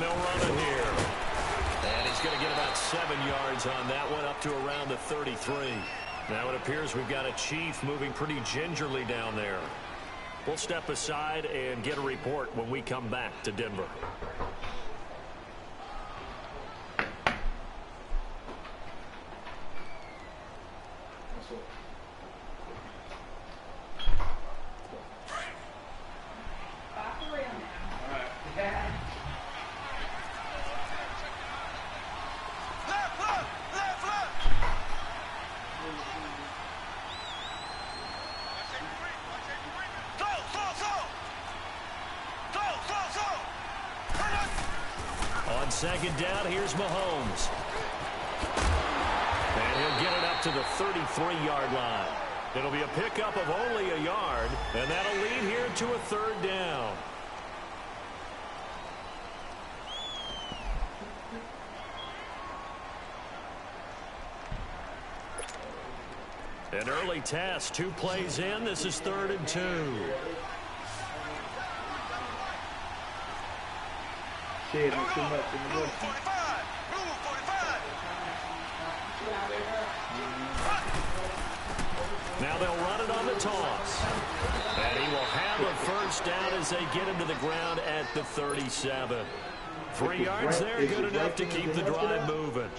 they'll run it here. And he's going to get about 7 yards on that one, up to around the 33. Now it appears we've got a Chief moving pretty gingerly down there. We'll step aside and get a report when we come back to Denver. Second down, here's Mahomes. And he'll get it up to the 33-yard line. It'll be a pickup of only a yard, and that'll lead here to a third down. An early test, 2 plays in. This is 3rd and 2. Too much in the middle. Now they'll run it on the toss. And he will have a first down as they get him to the ground at the 37. 3 yards there, good enough to keep the drive moving.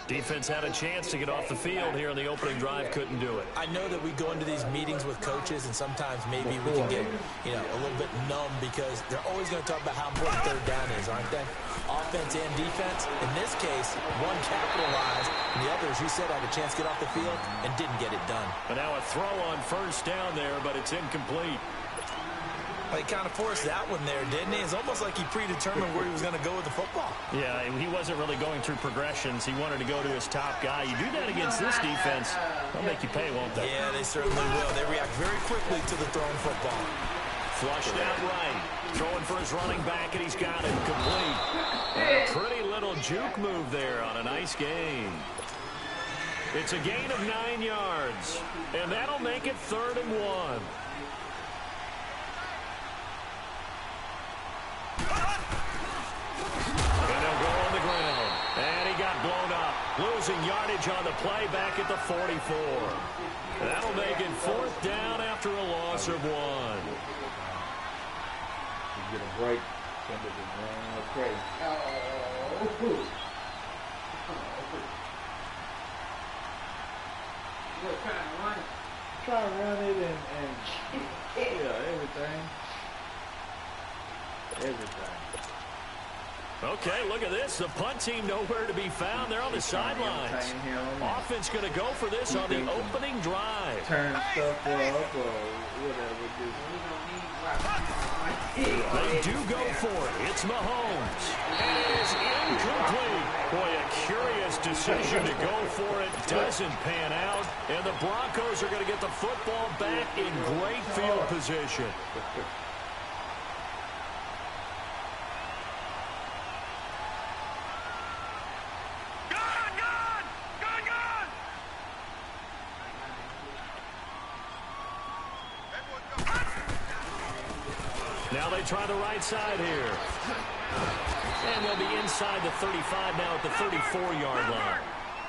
Defense had a chance to get off the field here on the opening drive, couldn't do it. I know that we go into these meetings with coaches, and sometimes maybe we can get, a little bit numb because they're always going to talk about how important third down is, aren't they? Offense and defense. In this case, one capitalized, and the other, as you said, had a chance to get off the field and didn't get it done. But now a throw on first down there, but it's incomplete. He kind of forced that one there, didn't he? It's almost like he predetermined where he was going to go with the football. Yeah, he wasn't really going through progressions. He wanted to go to his top guy. You do that against this defense, they'll make you pay, won't they? Yeah, they certainly will. They react very quickly to the thrown football. Flushed out right. Throwing for his running back, and he's got it complete. And a pretty little juke move there on a nice gain. It's a gain of 9 yards, and that'll make it 3rd and 1. And they'll go on the ground. And he got blown up. Losing yardage on the play back at the 44. That'll make it 4th down after a loss of 1. Get a break. Okay. Try to run it and everything. Okay, look at this. The punt team nowhere to be found. They're on the sidelines. Offense going to go for this on the opening drive. Turn stuff up or whatever. They do go for it. It's Mahomes. It is incomplete. Boy, a curious decision to go for it. Doesn't pan out. And the Broncos are going to get the football back in great field position. Now they try the right side here. And they'll be inside the 35 now at the 34-yard line.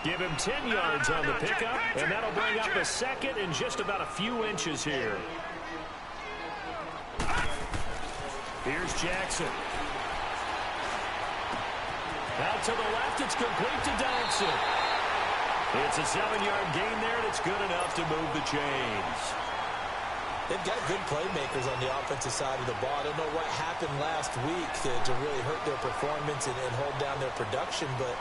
Give him 10 yards on the pickup, and that'll bring up a second in just about a few inches here. Here's Jackson. Out to the left, it's complete to Dodson. It's a 7-yard gain there, and it's good enough to move the chains. They've got good playmakers on the offensive side of the ball. I don't know what happened last week to really hurt their performance and hold down their production, but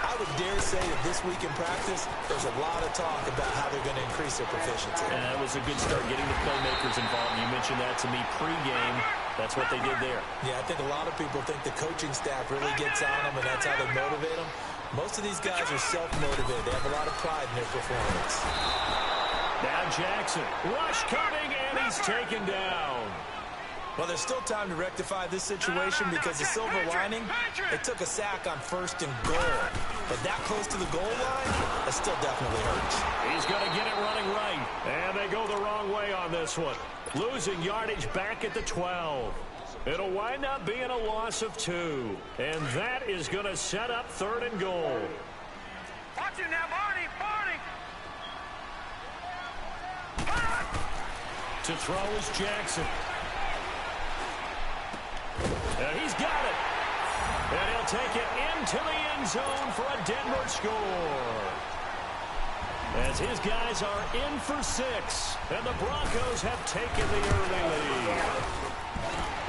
I would dare say that this week in practice, there's a lot of talk about how they're going to increase their proficiency. And that was a good start getting the playmakers involved. You mentioned that to me pregame. That's what they did there. Yeah, I think a lot of people think the coaching staff really gets on them, and that's how they motivate them. Most of these guys are self-motivated. They have a lot of pride in their performance. Now Jackson. Rush coming, and he's taken down. Well, there's still time to rectify this situation because the silver lining, it took a sack on 1st and goal. But that close to the goal line, that still definitely hurts. He's going to get it running right. And they go the wrong way on this one. Losing yardage back at the 12. It'll wind up being a loss of 2. And that is going to set up 3rd and goal. Watch it now, Barney! To throw is Jackson. And he's got it. And he'll take it into the end zone for a Denver score. As his guys are in for 6. And the Broncos have taken the early lead.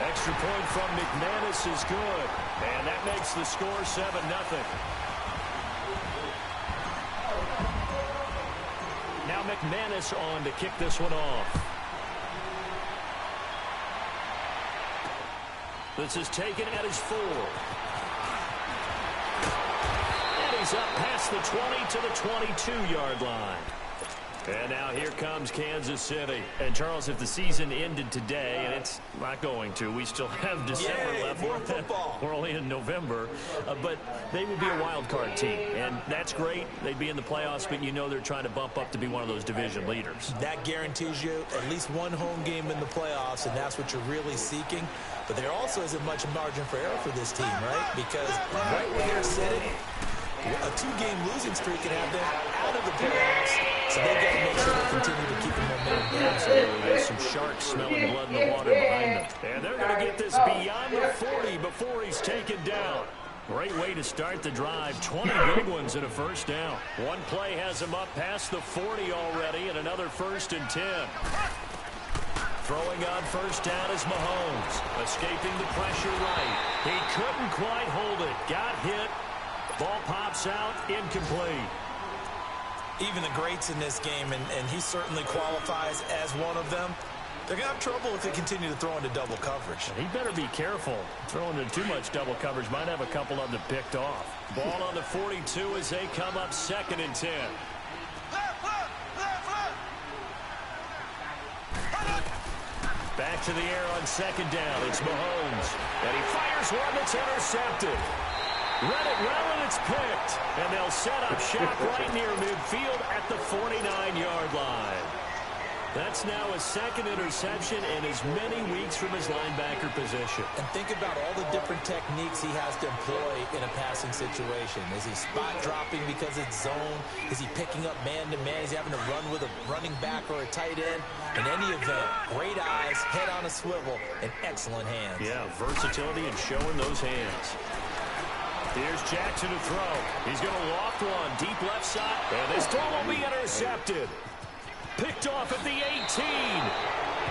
Extra point from McManus is good. And that makes the score 7-0. Now McManus on to kick this one off. This is taken at his 4. And he's up past the 20 to the 22-yard line. And now here comes Kansas City. And, Charles, if the season ended today, and it's not going to, we still have December left. More football. We're only in November. But they would be a wild card team. And that's great. They'd be in the playoffs, but you know they're trying to bump up to be one of those division leaders. That guarantees you at least one home game in the playoffs, and that's what you're really seeking. But there also isn't much margin for error for this team, right? Because right where they're sitting, a 2-game losing streak can have them out of the playoffs. So they've got to make sure they continue to keep the momentum down. Absolutely. There's some sharks smelling blood in the water behind them. And they're going to get this beyond the 40 before he's taken down. Great way to start the drive. 20 big ones and a first down. One play has him up past the 40 already, and another 1st and 10. Throwing on first down is Mahomes. Escaping the pressure right. He couldn't quite hold it. Got hit. Ball pops out. Incomplete. Even the greats in this game, and he certainly qualifies as one of them, they're going to have trouble if they continue to throw into double coverage. He better be careful. Throwing into too much double coverage might have a couple of them picked off. Ball on the 42 as they come up 2nd and 10. Back to the air on 2nd down. It's Mahomes. And he fires one that's intercepted. Read it well, and it's picked. And they'll set up shop right near midfield at the 49-yard line. That's now a 2nd interception in as many weeks from his linebacker position. And think about all the different techniques he has to employ in a passing situation. Is he spot dropping because it's zone? Is he picking up man-to-man? Is he having to run with a running back or a tight end? In any event, great eyes, head on a swivel, and excellent hands. Yeah, versatility and showing those hands. Here's Jackson to throw. He's going to loft one deep left side. And this throw will be intercepted. Picked off at the 18.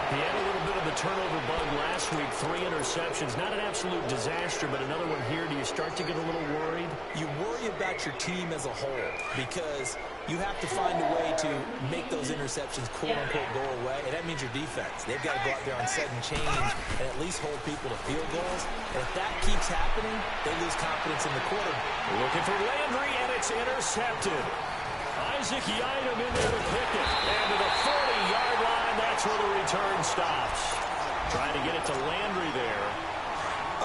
He had a little bit of the turnover bug last week. 3 interceptions. Not an absolute disaster, but another one here. Do you start to get a little worried? You worry about your team as a whole because you have to find a way to make those interceptions quote-unquote go away, and that means your defense. They've got to go out there on set and change and at least hold people to field goals. And if that keeps happening, they lose confidence in the quarterback. Looking for Landry, and it's intercepted. Isaac Yiadom in there to pick it. And to the 40-yard line, that's where the return stops. Trying to get it to Landry there.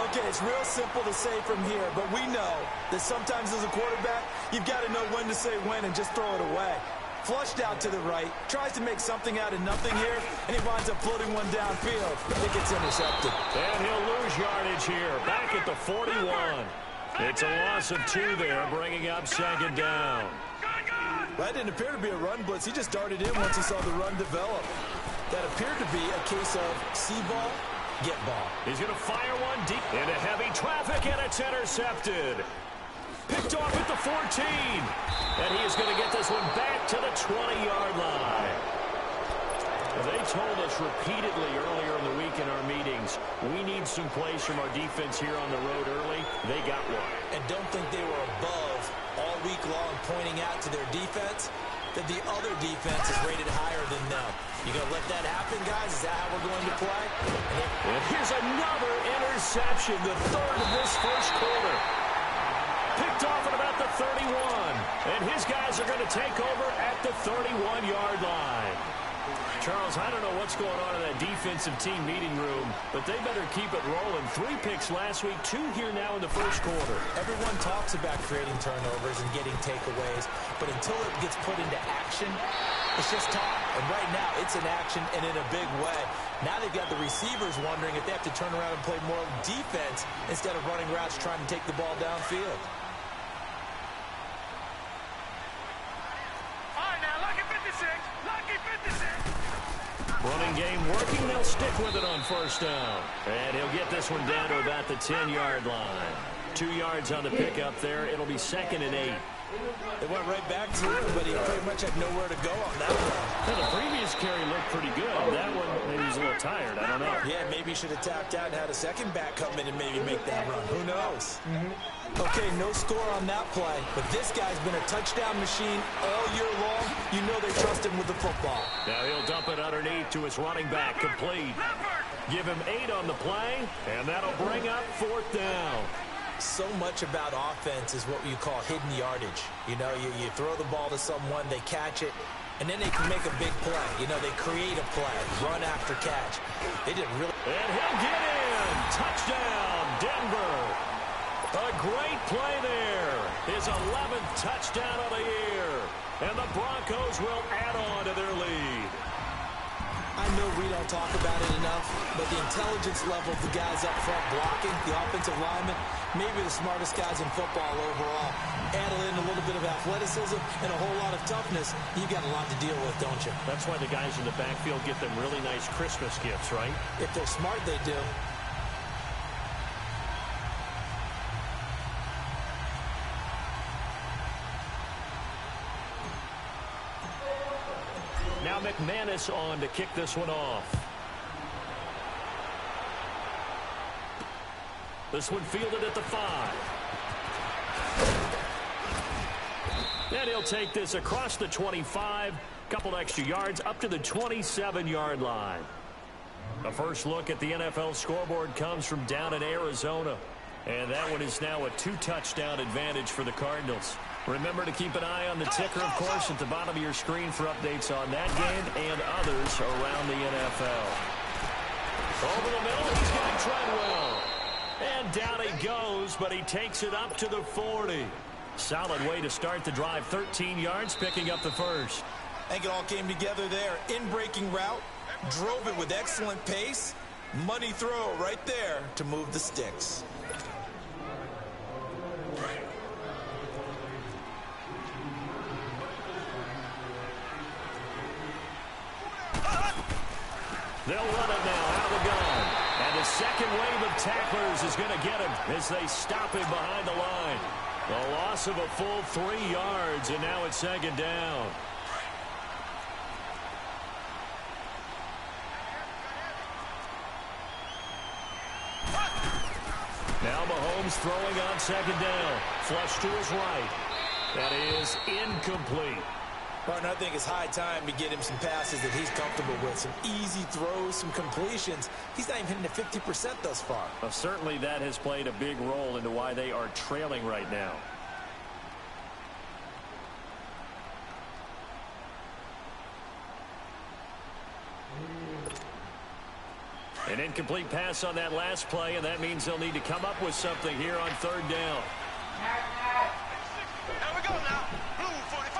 Okay, it's real simple to say from here, but we know that sometimes as a quarterback, you've got to know when to say when and just throw it away. Flushed out to the right, tries to make something out of nothing here, and he winds up floating one downfield. It gets intercepted. And he'll lose yardage here, back at the 41. It's a loss of 2 there, bringing up 2nd down. That didn't appear to be a run blitz. He just darted in once he saw the run develop. That appeared to be a case of see ball, get ball. He's going to fire one deep into heavy traffic, and it's intercepted. Picked off at the 14. And he is going to get this one back to the 20-yard line. They told us repeatedly earlier in the week in our meetings, we need some plays from our defense here on the road early. They got one. And don't think they were above all week long pointing out to their defense that the other defense is rated higher than them. You going to let that happen, guys? Is that how we're going to play? And here's another interception, the 3rd of this first quarter. Picked off at about the 31. And his guys are going to take over at the 31-yard line. Charles, I don't know what's going on in that defensive team meeting room, but they better keep it rolling. 3 picks last week, 2 here now in the first quarter. Everyone talks about creating turnovers and getting takeaways, but until it gets put into action, it's just talk. And right now, it's in action and in a big way. Now they've got the receivers wondering if they have to turn around and play more defense instead of running routes trying to take the ball downfield. All right, now, lucky 56. Lucky 56. Running game working. They'll stick with it on first down. And he'll get this one down to about the 10-yard line. 2 yards on the pickup there. It'll be 2nd and 8. It went right back to him, but he pretty much had nowhere to go on that one. Well, the previous carry looked pretty good. That one, maybe he's a little tired. I don't know. Yeah, maybe he should have tapped out and had a second back come in and maybe make that run. Who knows? Okay, no score on that play, but this guy's been a touchdown machine all year long. You know they trust him with the football. Now he'll dump it underneath to his running back, complete. Give him 8 on the play, and that'll bring up 4th down. So much about offense is what you call hidden yardage. You know, you throw the ball to someone, they catch it, and then they can make a big play. You know, they create a play, run after catch. They did really... And he'll get in. Touchdown, Denver. A great play there. His 11th touchdown of the year. And the Broncos will add on to their lead. I know we don't talk about it enough, but the intelligence level of the guys up front blocking, the offensive linemen, maybe the smartest guys in football overall. Add in a little bit of athleticism and a whole lot of toughness, you got a lot to deal with, don't you? That's why the guys in the backfield get them really nice Christmas gifts, right? If they're smart, they do. Now McManus on to kick this one off. This one fielded at the 5. And he'll take this across the 25. Couple extra yards up to the 27-yard line. A first look at the NFL scoreboard comes from down in Arizona. And that one is now a 2-touchdown advantage for the Cardinals. Remember to keep an eye on the ticker, of course, at the bottom of your screen for updates on that game and others around the NFL. Over the middle, he's got Treadwell. And down he goes, but he takes it up to the 40. Solid way to start the drive. 13 yards, picking up the first. I think it all came together there. In-breaking route, drove it with excellent pace. Money throw right there to move the sticks. They'll run it now out of the gun. And the second wave of tacklers is going to get him as they stop him behind the line. A loss of a full 3 yards, and now it's 2nd down. Now Mahomes throwing on 2nd down. Flush to his right. That is incomplete. Martin, I think it's high time to get him some passes that he's comfortable with. Some easy throws, some completions. He's not even hitting at 50% thus far. Well, certainly that has played a big role into why they are trailing right now. An incomplete pass on that last play, and that means they'll need to come up with something here on 3rd down. There we go now. Blue 45.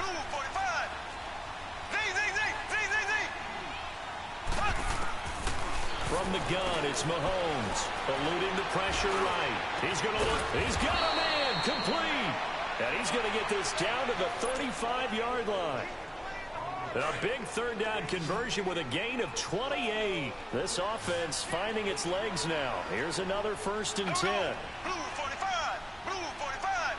Blue 45. Z. From the gun, it's Mahomes. Eluding the pressure right. He's going to look. He's got a man. Complete. And he's going to get this down to the 35-yard line. A big 3rd down conversion with a gain of 28. This offense finding its legs now. Here's another 1st and 10. Blue 45. Blue 45.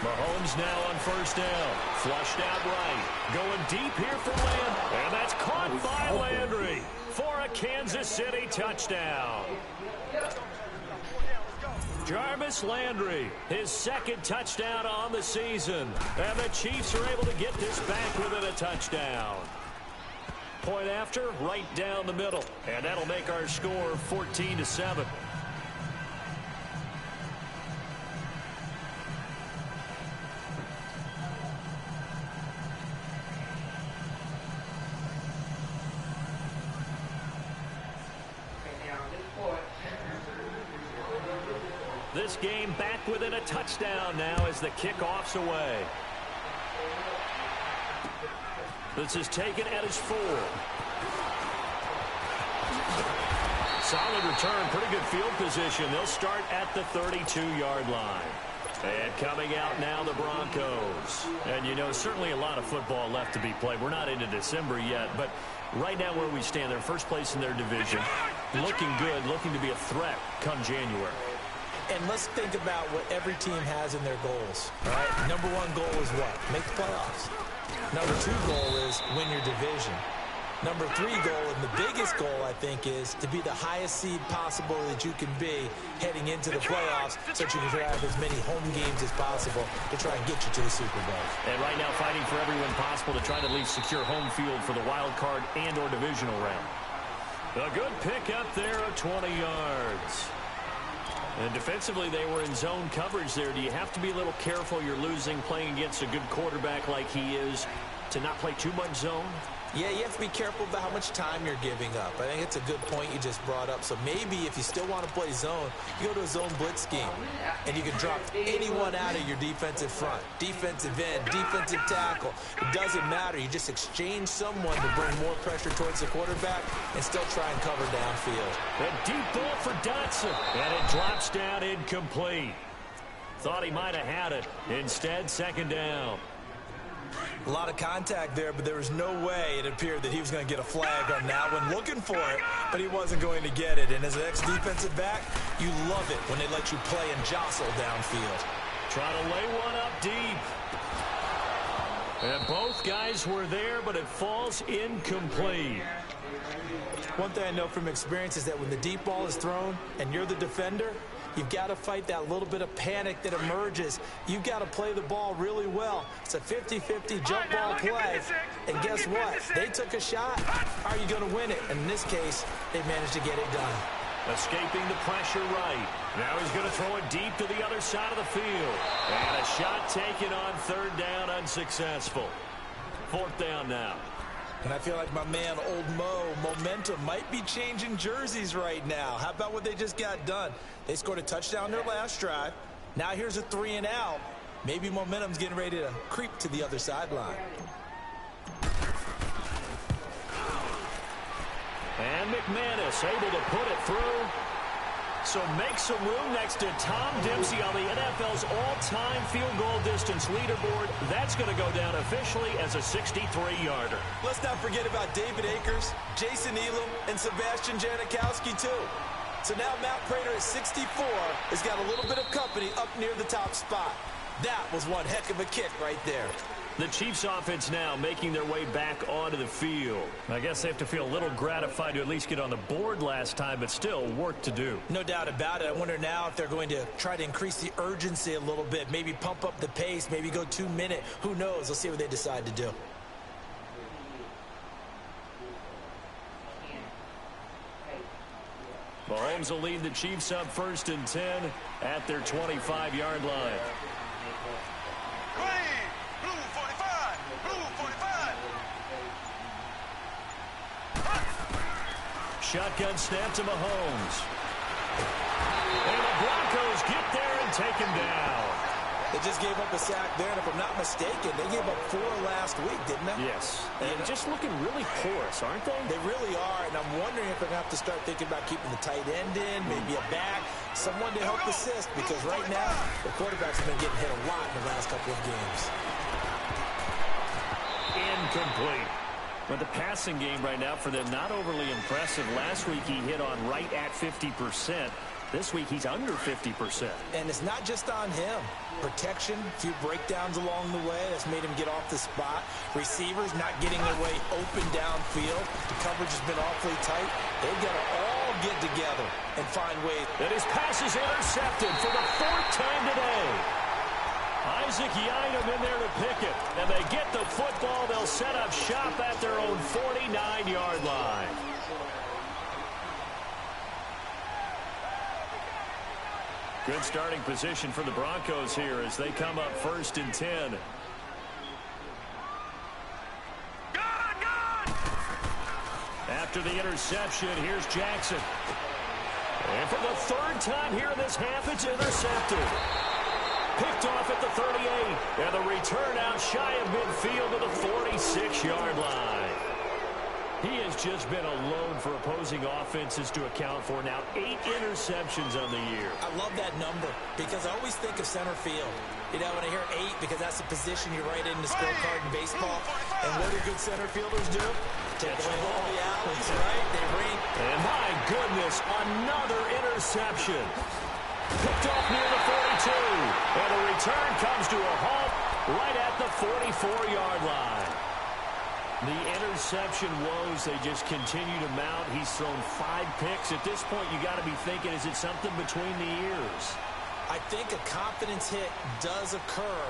Mahomes now on 1st down. Flushed out right. Going deep here for Landry. And that's caught by Landry for a Kansas City touchdown. Jarvis Landry, his 2nd touchdown on the season. And the Chiefs are able to get this back within a touchdown. Point after, right down the middle. And that'll make our score 14-7. this game back within a touchdown now as the kickoff's away. This is taken at his 4. Solid return, pretty good field position. They'll start at the 32-yard line. And coming out now, the Broncos. And, you know, certainly a lot of football left to be played. We're not into December yet, but right now where we stand, they're first place in their division. Looking good, looking to be a threat come January. And let's think about what every team has in their goals, right? Number 1 goal is what? Make the playoffs. Number 2 goal is win your division. Number 3 goal, and the biggest goal, I think, is to be the highest seed possible that you can be heading into the playoffs so that you can have as many home games as possible to try and get you to the Super Bowl. And right now fighting for every win possible to try to at least secure home field for the wild card and or divisional round. A good pick up there of 20 yards. And defensively, they were in zone coverage there. Do you have to be a little careful you're losing playing against a good quarterback like he is to not play too much zone? Yeah, you have to be careful about how much time you're giving up. I think it's a good point you just brought up. So maybe if you still want to play zone, you go to a zone blitz scheme, and you can drop anyone out of your defensive front, defensive end, defensive tackle. It doesn't matter. You just exchange someone to bring more pressure towards the quarterback and still try and cover downfield. A deep ball for Dotson, and it drops down incomplete. Thought he might have had it. Instead, second down. A lot of contact there, but there was no way it appeared that he was going to get a flag on that one. Looking for it, but he wasn't going to get it. And as an ex-defensive back, you love it when they let you play and jostle downfield. Try to lay one up deep. And both guys were there, but it falls incomplete. One thing I know from experience is that when the deep ball is thrown and you're the defender, you've got to fight that little bit of panic that emerges. You've got to play the ball really well. It's a 50-50 jump ball play. And guess what? They took a shot. Are you going to win it? And in this case, they managed to get it done. Escaping the pressure right. Now he's going to throw it deep to the other side of the field. And a shot taken on third down, unsuccessful. Fourth down now. And I feel like my man, Old Mo, momentum might be changing jerseys right now. How about what they just got done? They scored a touchdown their last drive. Now here's a 3 and out. Maybe momentum's getting ready to creep to the other sideline. And McManus able to put it through. So make some room next to Tom Dempsey on the NFL's all-time field goal distance leaderboard. That's going to go down officially as a 63-yarder. Let's not forget about David Akers, Jason Elam, and Sebastian Janikowski, too. So now Matt Prater at 64 has got a little bit of company up near the top spot. That was one heck of a kick right there. The Chiefs offense now making their way back onto the field. I guess they have to feel a little gratified to at least get on the board last time, but still work to do. No doubt about it. I wonder now if they're going to try to increase the urgency a little bit, maybe pump up the pace, maybe go 2-minute. Who knows? We'll see what they decide to do. Mahomes will lead the Chiefs up 1st and 10 at their 25-yard line. Shotgun snap to Mahomes. And the Broncos get there and take him down. They just gave up a sack there, and if I'm not mistaken, they gave up 4 last week, didn't they? Yes. And just looking really porous, aren't they? They really are, and I'm wondering if they're going to have to start thinking about keeping the tight end in, maybe a back, someone to help assist, because right now, the quarterbacks have been getting hit a lot in the last couple of games. Incomplete. But the passing game right now for them, not overly impressive. Last week he hit on right at 50%. This week he's under 50%. And it's not just on him. Protection, a few breakdowns along the way. That's made him get off the spot. Receivers not getting their way open downfield. The coverage has been awfully tight. They've got to all get together and find ways. And his pass is intercepted for the 4th time today. Isaac Yiadom in there to pick it. And they get the football. They'll set up shop at their own 49-yard line. Good starting position for the Broncos here as they come up 1st and 10. After the interception, here's Jackson. And for the third time here in this half, it's intercepted. Picked off at the 38. And the return out shy of midfield to the 46-yard line. He has just been alone for opposing offenses to account for now 8 interceptions on the year. I love that number because I always think of center field. You know, when I hear 8, because that's the position you write in the scorecard in baseball. And what do good center fielders do? Take away all the alleys, right? They ring. And my goodness, another interception. Picked off near the 42. And the return comes to a halt right at the 44-yard line. The interception woes, they just continue to mount. He's thrown 5 picks. At this point, you got to be thinking, is it something between the ears? I think a confidence hit does occur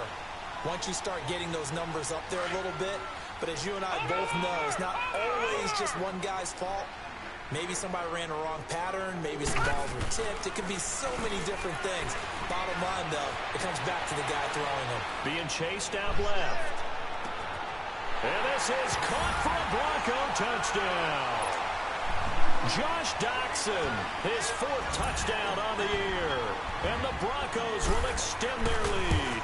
once you start getting those numbers up there a little bit. But as you and I both know, it's not always just one guy's fault. Maybe somebody ran a wrong pattern. Maybe some balls were tipped. It could be so many different things. Bottom line, though, it comes back to the guy throwing them. Being chased out left. And this is caught for a Bronco touchdown. Josh Doxson, his 4th touchdown on the year. And the Broncos will extend their lead.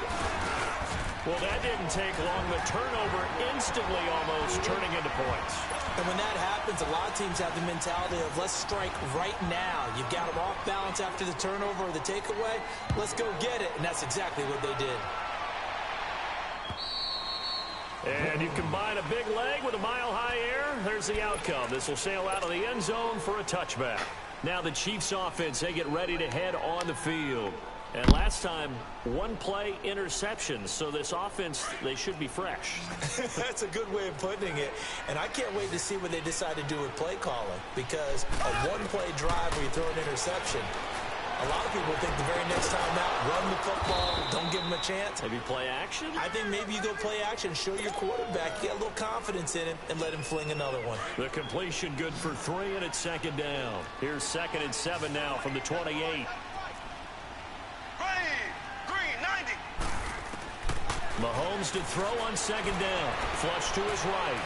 Well, that didn't take long. The turnover instantly almost turning into points. And when that happens, a lot of teams have the mentality of let's strike right now. You've got them off balance after the turnover or the takeaway. Let's go get it. And that's exactly what they did. And you combine a big leg with a mile-high air, there's the outcome. This will sail out of the end zone for a touchback. Now the Chiefs offense, they get ready to head on the field. And last time, 1-play interceptions. So this offense, they should be fresh. That's a good way of putting it. And I can't wait to see what they decide to do with play calling. Because a 1-play drive where you throw an interception, a lot of people think the very next time out, run the football, don't give them a chance. Maybe play action? I think maybe you go play action, show your quarterback, get a little confidence in him, and let him fling another one. The completion good for 3, and it's 2nd down. Here's 2nd and 7 now from the 28. Green, 90. Mahomes to throw on 2nd down. Flush to his right.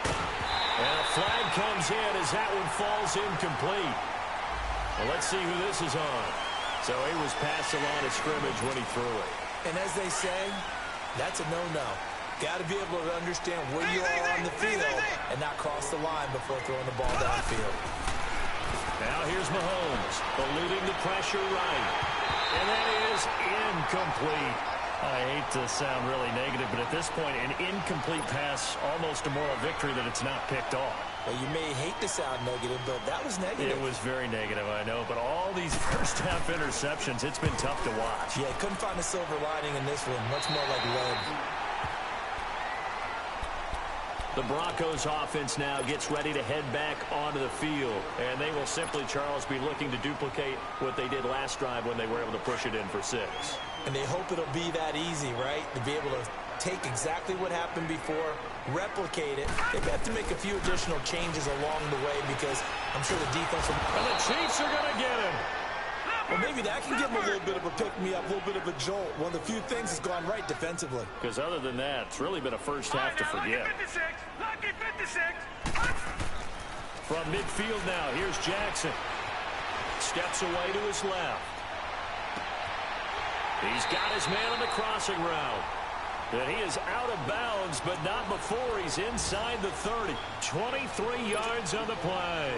And a flag comes in as that one falls incomplete. Well, let's see who this is on. So he was past the line of scrimmage when he threw it. And as they say, that's a no-no. Got to be able to understand where you are on the field and not cross the line before throwing the ball downfield. Now here's Mahomes, eluding the pressure right. And that is incomplete. I hate to sound really negative, but at this point, an incomplete pass, almost a moral victory that it's not picked off. Well, you may hate to sound negative, but that was negative. It was very negative, I know. But all these first-half interceptions, it's been tough to watch. Yeah, couldn't find a silver lining in this one. Much more like lead. The Broncos offense now gets ready to head back onto the field. And they will simply, Charles, be looking to duplicate what they did last drive when they were able to push it in for 6. And they hope it'll be that easy, right? To be able to take exactly what happened before, replicate it. They have to make a few additional changes along the way because I'm sure the defense will... And the Chiefs are going to get him. Well, maybe that can give them a little bit of a pick-me-up, a little bit of a jolt. One of the few things that's gone right defensively. Because other than that, it's really been a first half to forget. Lucky 56. From midfield now, here's Jackson. Steps away to his left. He's got his man on the crossing route. And he is out of bounds, but not before he's inside the 30. 23 yards on the play.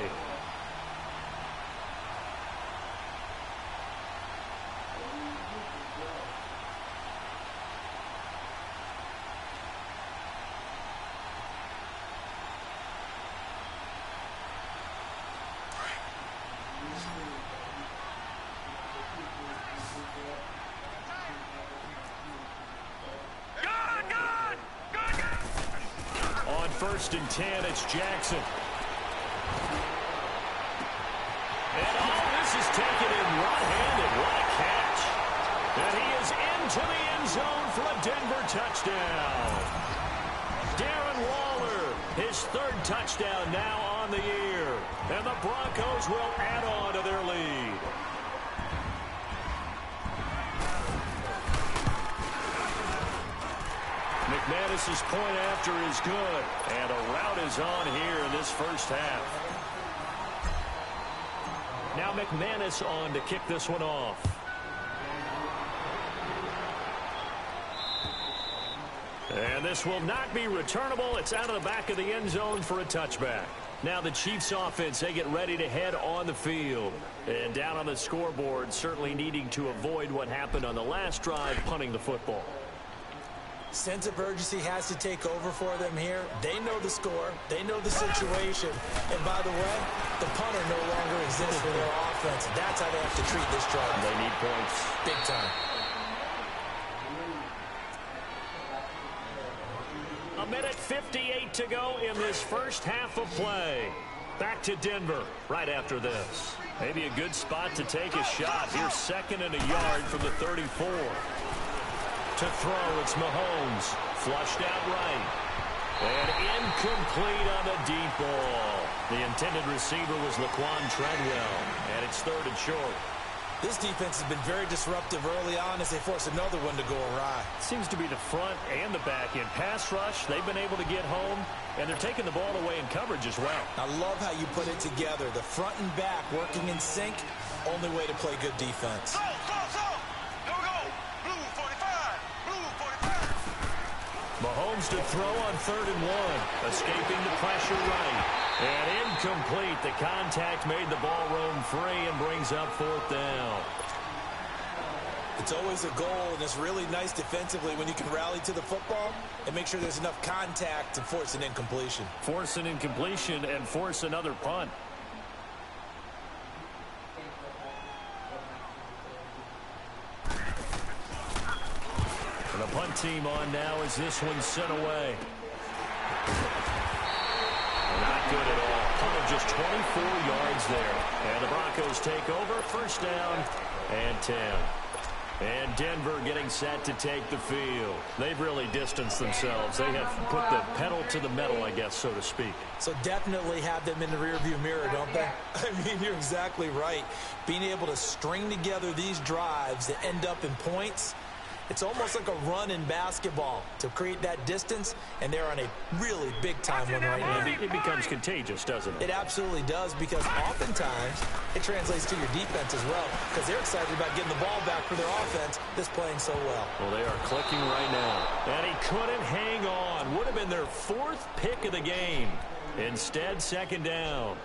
First and 10, it's Jackson. And this is taken in one-handed. What a catch. And he is into the end zone for a Denver touchdown. Darren Waller, his 3rd touchdown now on the year. And the Broncos will add on to their lead. McManus's point after is good, and a route is on here in this first half. Now McManus on to kick this one off. And this will not be returnable. It's out of the back of the end zone for a touchback. Now the Chiefs offense, they get ready to head on the field. And down on the scoreboard, certainly needing to avoid what happened on the last drive, punting the football. Sense of urgency has to take over for them here. They know the score. They know the situation. And by the way, the punter no longer exists for their offense. That's how they have to treat this drive. They need points. Big time. A minute 58 to go in this first half of play. Back to Denver right after this. Maybe a good spot to take a shot. Here's 2nd and a yard from the 34. To throw, it's Mahomes. Flushed out right. And incomplete on the deep ball. The intended receiver was Laquan Treadwell. And it's 3rd and short. This defense has been very disruptive early on as they force another one to go awry. Seems to be the front and the back end. Pass rush, they've been able to get home, and they're taking the ball away in coverage as well. I love how you put it together. The front and back working in sync, only way to play good defense. Go, go, go. Here we go. Blue 45. Blue 45. Mahomes to throw on 3rd and 1. Escaping the pressure right. And incomplete. The contact made the ball roam free and brings up 4th down. It's always a goal, and it's really nice defensively when you can rally to the football and make sure there's enough contact to force an incompletion. Force an incompletion and force another punt. And the punt team on now as this one's sent away. Not good at all. Punt of just 24 yards there. And the Broncos take over. 1st down and 10. And Denver getting set to take the field. They've really distanced themselves. They have put the pedal to the metal, I guess, so to speak. So definitely have them in the rearview mirror, don't they? I mean, you're exactly right. Being able to string together these drives that end up in points, it's almost like a run in basketball to create that distance, and they're on a really big-time one right now. It becomes contagious, doesn't it? It absolutely does, because oftentimes it translates to your defense as well, because they're excited about getting the ball back for their offense that's playing so well. Well, they are clicking right now. And he couldn't hang on. Would have been their 4th pick of the game. Instead, 2nd down.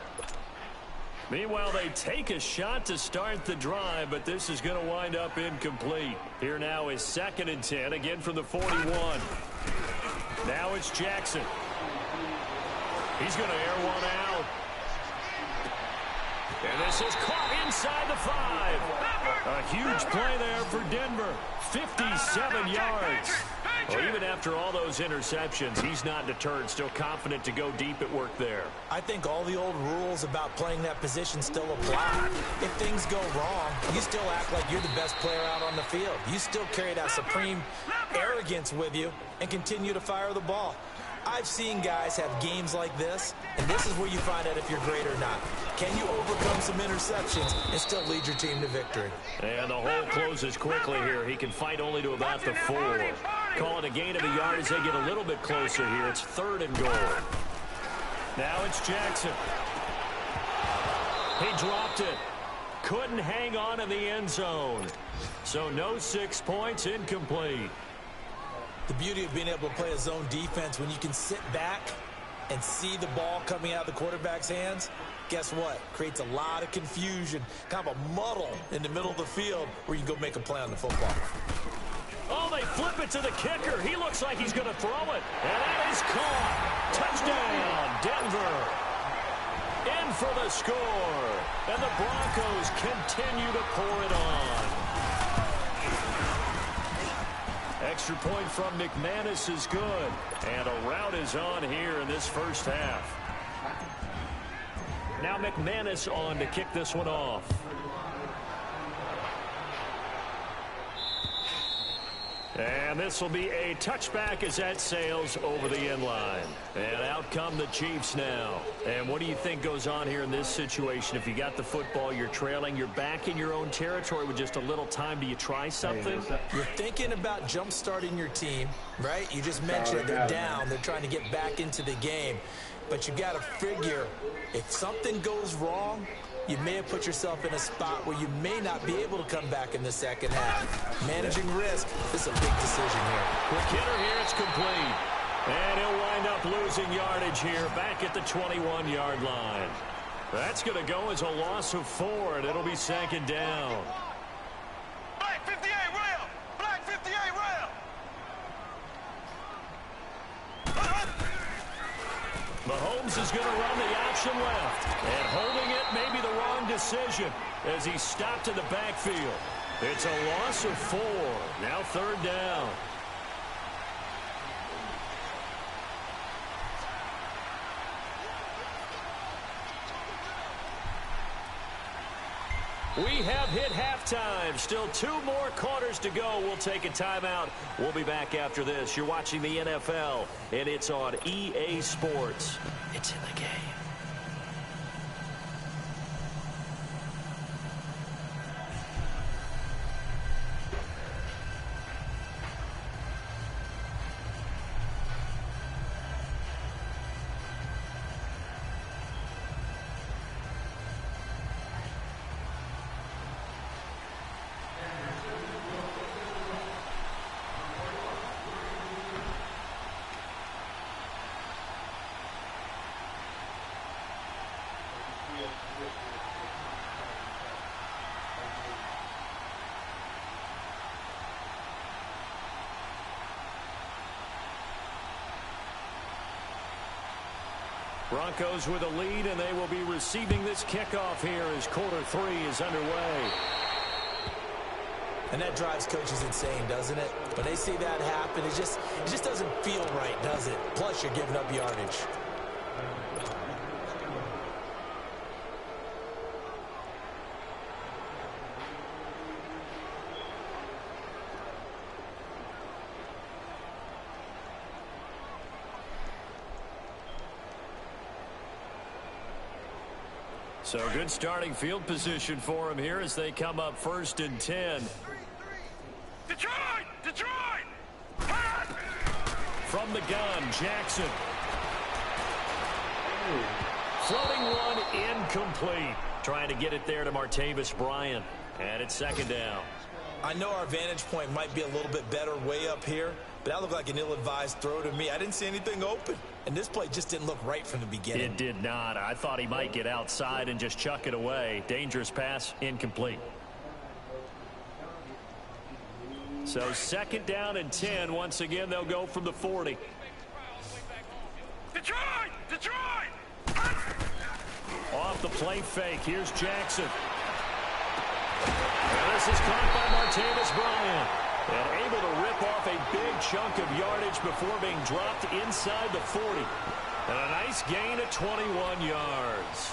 Meanwhile, they take a shot to start the drive, but this is going to wind up incomplete. Here now is 2nd and 10, again from the 41. Now it's Jackson. He's going to air one out. And this is caught inside the 5. A huge play there for Denver. 57 yards. Well, even after all those interceptions, he's not deterred, still confident to go deep at work there. I think all the old rules about playing that position still apply. If things go wrong, you still act like you're the best player out on the field. You still carry that supreme arrogance with you and continue to fire the ball. I've seen guys have games like this, and this is where you find out if you're great or not. Can you overcome some interceptions and still lead your team to victory? And the hole closes quickly here. He can fight only to about the 4. Call it a gain of a yard as they get a little bit closer here. It's 3rd and goal. Now it's Jackson. He dropped it. Couldn't hang on in the end zone. So no 6 points, incomplete. The beauty of being able to play a zone defense when you can sit back and see the ball coming out of the quarterback's hands, guess what? Creates a lot of confusion, kind of a muddle in the middle of the field where you can go make a play on the football. Oh, they flip it to the kicker. He looks like he's going to throw it. And that is caught. Touchdown, Denver. In for the score. And the Broncos continue to pour it on. Extra point from McManus is good. And a rout is on here in this first half. Now McManus on to kick this one off. And this will be a touchback as that sails over the end line. And out come the Chiefs now. And what do you think goes on here in this situation? If you got the football, you're trailing, you're back in your own territory with just a little time. Do you try something? You're thinking about jump-starting your team, right? You just mentioned they're down. They're trying to get back into the game. But you got to figure, if something goes wrong, you may have put yourself in a spot where you may not be able to come back in the second half. Managing risk, this is a big decision here. Quick hitter here, it's complete. And he'll wind up losing yardage here back at the 21-yard line. That's going to go as a loss of 4, and it'll be second down. Black 58 rail! Black 58 rail! Mahomes is going to run the option left. And holding it may be the wrong decision as he stopped in the backfield. It's a loss of 4. Now third down. We have hit halftime. Still 2 more quarters to go. We'll take a timeout. We'll be back after this. You're watching the NFL, and it's on EA Sports. It's in the game. Broncos with a lead, and they will be receiving this kickoff here as quarter 3 is underway. And that drives coaches insane, doesn't it? When they see that happen, it just doesn't feel right, does it? Plus, you're giving up yardage. So good starting field position for him here as they come up 1st and 10. Detroit! Detroit! From the gun, Jackson. Floating one, incomplete. Trying to get it there to Martavis Bryant. And it's second down. I know our vantage point might be a little bit better way up here, but that looked like an ill-advised throw to me. I didn't see anything open, and this play just didn't look right from the beginning. It did not. I thought he might get outside and just chuck it away. Dangerous pass, incomplete. So 2nd down and 10. Once again, they'll go from the 40. Detroit! Detroit! Off the play fake. Here's Jackson. And this is caught by Martavis Bryant. And able to rip off a big chunk of yardage before being dropped inside the 40. And a nice gain of 21 yards.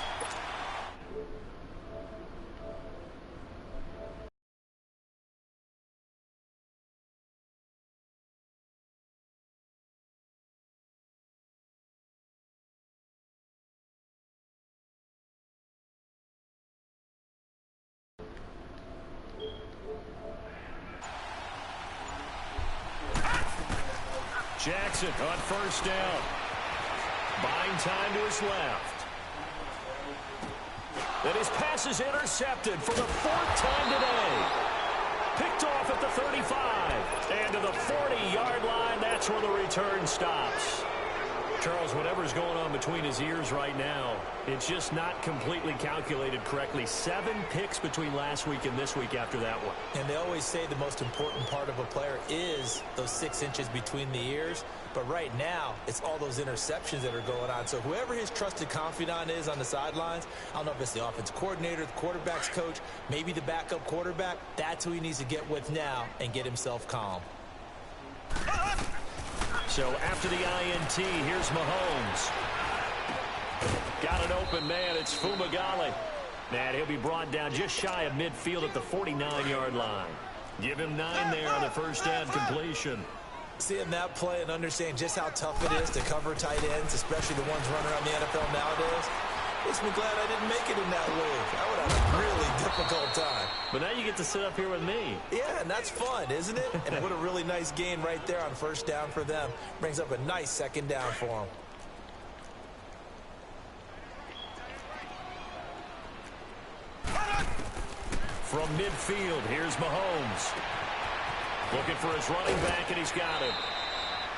Jackson on 1st down. Buying time to his left. And his pass is intercepted for the 4th time today. Picked off at the 35. And to the 40-yard line, that's where the return stops. Charles, whatever's going on between his ears right now, it's just not completely calculated correctly. 7 picks between last week and this week after that one. And they always say the most important part of a player is those 6 inches between the ears. But right now, it's all those interceptions that are going on. So whoever his trusted confidant is on the sidelines, I don't know if it's the offense coordinator, the quarterback's coach, maybe the backup quarterback, that's who he needs to get with now and get himself calm. So after the INT, here's Mahomes. Got an open man. It's Fumagalli. And he'll be brought down just shy of midfield at the 49-yard line. Give him 9 there on the first down completion. Seeing that play and understanding just how tough it is to cover tight ends, especially the ones running around the NFL nowadays, makes me glad I didn't make it in that league. I would have a really difficult time. But now you get to sit up here with me. Yeah, and that's fun, isn't it? And what a really nice gain right there on first down for them. Brings up a nice second down for them. From midfield, here's Mahomes. Looking for his running back, and he's got it.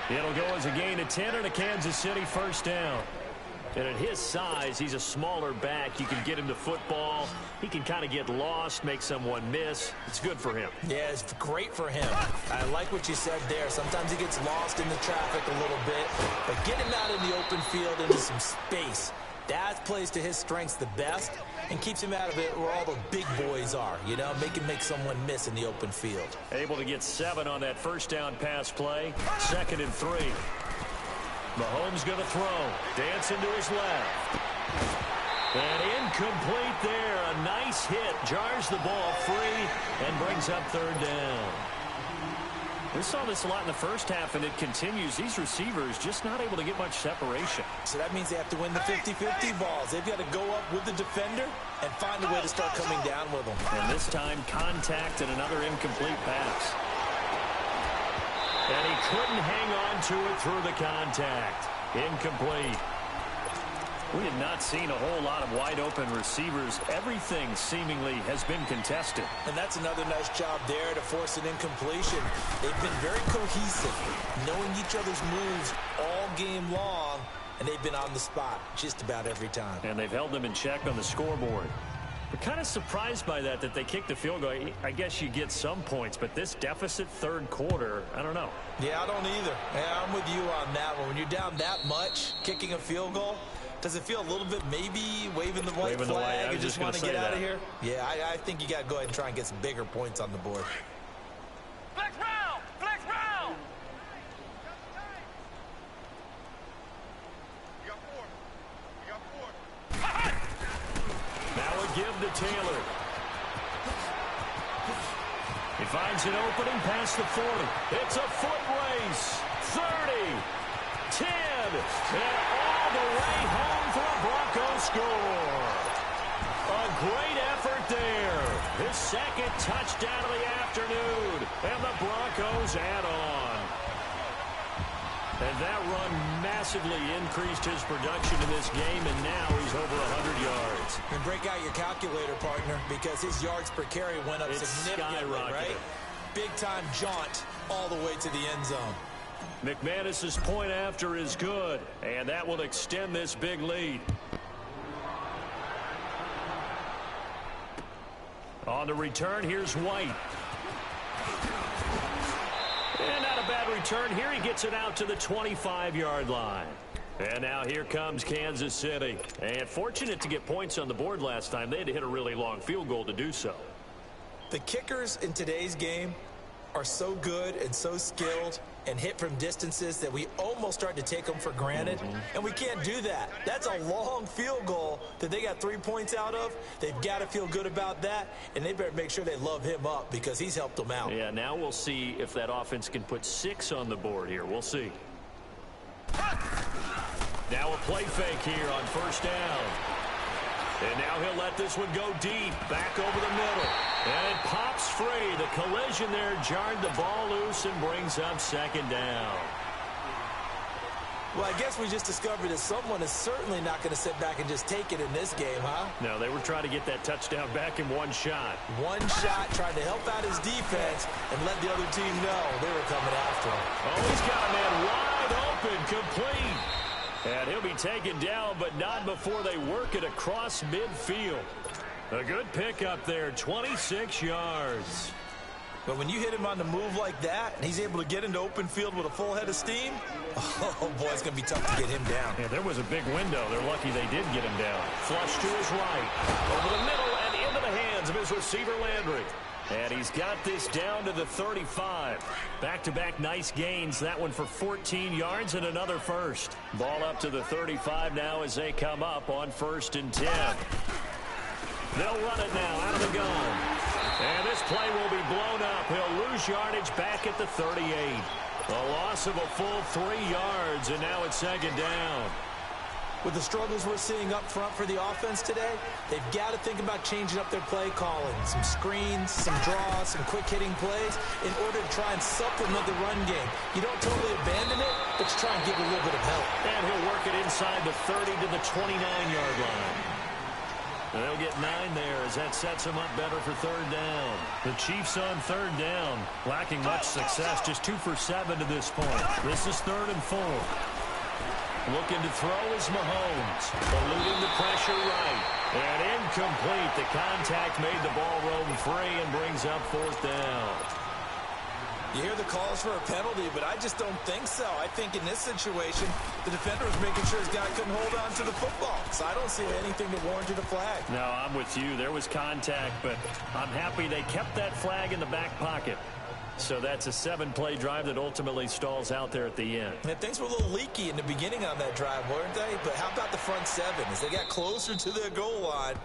It'll go as a gain of 10 and a Kansas City first down. And at his size, he's a smaller back. You can get him to football. He can kind of get lost, make someone miss. It's good for him. Yeah, it's great for him. I like what you said there. Sometimes he gets lost in the traffic a little bit. But get him out in the open field into some space. That plays to his strengths the best and keeps him out of it where all the big boys are, you know, make someone miss in the open field. Able to get 7 on that first down pass play. 2nd and 3. Mahomes going to throw. Dancing to his left. And incomplete there. A nice hit. Jars the ball free and brings up 3rd down. We saw this a lot in the first half, and it continues. These receivers just not able to get much separation. So that means they have to win the 50-50 balls. They've got to go up with the defender and find a way to start coming down with them. And this time, contact and another incomplete pass. And he couldn't hang on to it through the contact. Incomplete. We have not seen a whole lot of wide-open receivers. Everything seemingly has been contested. And that's another nice job there to force an incompletion. They've been very cohesive, knowing each other's moves all game long, and they've been on the spot just about every time. And they've held them in check on the scoreboard. We're kind of surprised by that they kicked the field goal. I guess you get some points, but this deficit 3rd quarter, I don't know. Yeah, I don't either. Yeah, I'm with you on that one. When you're down that much, kicking a field goal, does it feel a little bit maybe waving the white flag and just want to get out of here? Yeah, I think you got to go ahead and try and get some bigger points on the board. Flex round! Flex round! You got 4. You got 4. Now a give to Taylor. He finds an opening past the 40. It's a foot race. 30. 10. And all the way home for a Broncos score. A great effort there. His 2nd touchdown of the afternoon. And the Broncos add on. And that run massively increased his production in this game, and now he's over 100 yards. And break out your calculator, partner, because his yards per carry went up significantly, right? Big-time jaunt all the way to the end zone. McManus's point after is good, and that will extend this big lead. On the return, here's White. And not a bad return here. He gets it out to the 25-yard line. And now here comes Kansas City. And fortunate to get points on the board last time. They had to hit a really long field goal to do so. The kickers in today's game are so good and so skilled and hit from distances that we almost start to take them for granted. And we can't do that. That's a long field goal that they got 3 points out of. They've got to feel good about that, and they better make sure they love him up because he's helped them out. Yeah, now we'll see if that offense can put 6 on the board here. We'll see. Now a play fake here on 1st down. And now he'll let this one go deep, back over the middle. And it pops free. The collision there jarred the ball loose and brings up 2nd down. Well, I guess we just discovered that someone is certainly not going to sit back and just take it in this game, huh? No, they were trying to get that touchdown back in one shot. One shot, trying to help out his defense and let the other team know they were coming after him. Oh, he's got a man wide open, complete. And he'll be taken down, but not before they work it across midfield. A good pickup there, 26 yards. But when you hit him on the move like that, and he's able to get into open field with a full head of steam, oh, boy, it's going to be tough to get him down. Yeah, there was a big window. They're lucky they did get him down. Flush to his right, over the middle and into the hands of his receiver, Landry. And he's got this down to the 35. Back-to-back nice gains. That one for 14 yards and another first. Ball up to the 35 now as they come up on 1st and 10. They'll run it now out of the gun. And this play will be blown up. He'll lose yardage back at the 38. A loss of a full 3 yards, and now it's 2nd down. With the struggles we're seeing up front for the offense today, they've got to think about changing up their play calling. Some screens, some draws, some quick-hitting plays in order to try and supplement the run game. You don't totally abandon it, but you try and give it a little bit of help. And he'll work it inside the 30 to the 29-yard line. And they'll get 9 there as that sets them up better for third down. The Chiefs on third down, lacking much success, just 2 for 7 to this point. This is 3rd and 4. Looking to throw is Mahomes. Eluding the pressure right. And incomplete. The contact made the ball roam free and brings up 4th down. You hear the calls for a penalty, but I just don't think so. I think in this situation, the defender was making sure his guy couldn't hold on to the football. So I don't see anything that warranted a flag. No, I'm with you. There was contact, but I'm happy they kept that flag in the back pocket. So that's a 7-play drive that ultimately stalls out there at the end. And things were a little leaky in the beginning on that drive, weren't they? But how about the front 7? As they got closer to their goal line,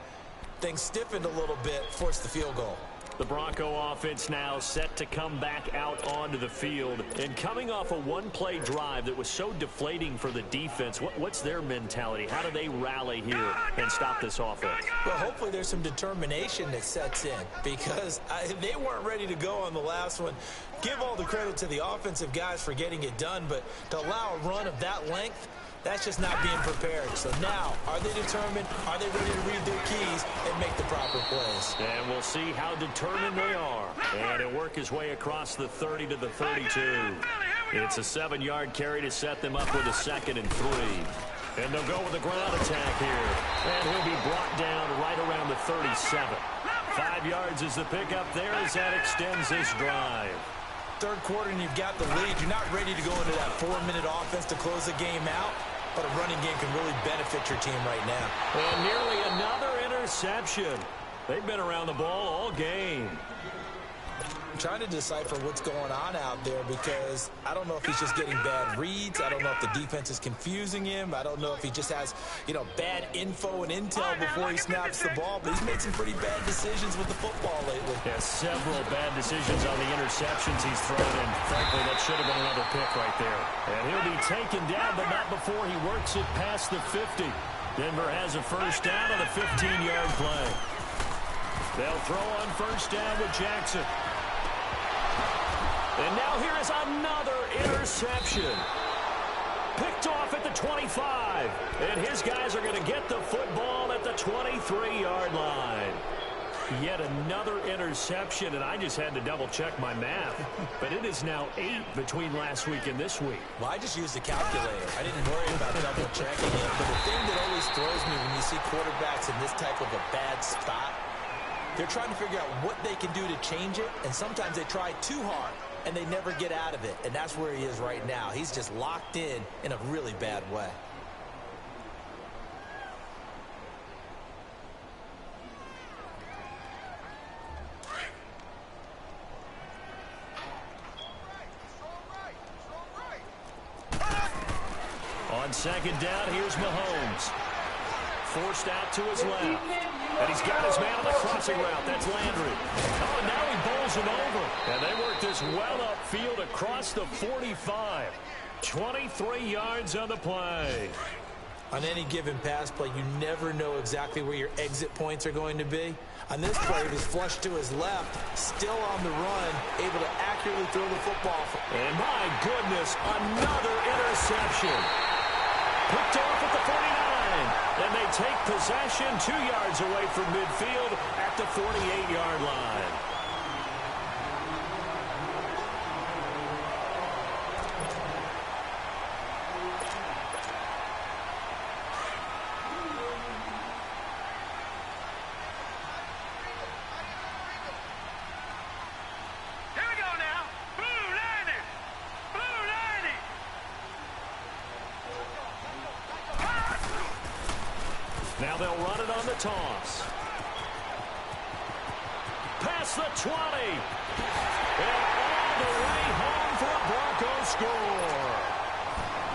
things stiffened a little bit, forced the field goal. The Bronco offense now set to come back out onto the field. And coming off a 1-play drive that was so deflating for the defense, what's their mentality? How do they rally here and stop this offense? Well, hopefully there's some determination that sets in because they weren't ready to go on the last one. Give all the credit to the offensive guys for getting it done, but to allow a run of that length, that's just not being prepared. So now, are they determined? Are they ready to read their keys and make the proper plays? And we'll see how determined they are. And it'll work his way across the 30 to the 32. It's a 7-yard carry to set them up with a 2nd and 3. And they'll go with a ground attack here. And he'll be brought down right around the 37. 5 yards is the pickup there as that extends this drive. Third quarter and you've got the lead. You're not ready to go into that 4-minute offense to close the game out. But a running game can really benefit your team right now. And nearly another interception. They've been around the ball all game. I'm trying to decipher what's going on out there because I don't know if he's just getting bad reads. I don't know if the defense is confusing him. I don't know if he just has, bad info and intel before he snaps the ball. But he's made some pretty bad decisions with the football lately. Yeah, several bad decisions on the interceptions he's thrown. And frankly, that should have been another pick right there. And he'll be taken down, but not before he works it past the 50. Denver has a first down on a 15-yard play. They'll throw on first down with Jackson. And now here is another interception. Picked off at the 25. And his guys are going to get the football at the 23-yard line. Yet another interception, and I just had to double-check my math. But it is now 8 between last week and this week. Well, I just used the calculator. I didn't worry about double-checking it. But the thing that always throws me when you see quarterbacks in this type of a bad spot, they're trying to figure out what they can do to change it, and sometimes they try too hard. And they never get out of it. And that's where he is right now. He's just locked in a really bad way. On second down, here's Mahomes. Forced out to his left. And he's got his man on the crossing route. That's Landry. Oh, and now he bowls him over. And they work this well upfield across the 45. 23 yards on the play. On any given pass play, you never know exactly where your exit points are going to be. On this play, he was flushed to his left, still on the run, able to accurately throw the football. And my goodness, another interception. Picked off at the 49. And they take possession 2 yards away from midfield at the 48-yard line. Here we go now. Blue 90. Blue 90. Now they'll run it on the toss. Past the 20. And all the way home for a Broncos score.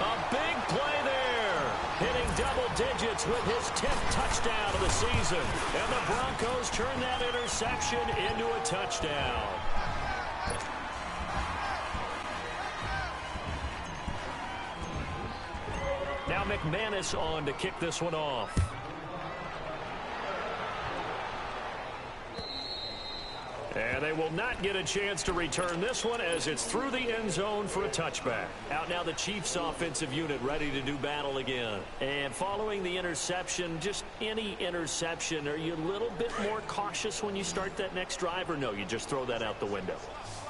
A big play there. Hitting double digits with his 10th touchdown of the season. And the Broncos turn that interception into a touchdown. Now McManus on to kick this one off. And they will not get a chance to return this one as it's through the end zone for a touchback. Out now the Chiefs offensive unit ready to do battle again. And following the interception, just any interception, are you a little bit more cautious when you start that next drive, or no, you just throw that out the window?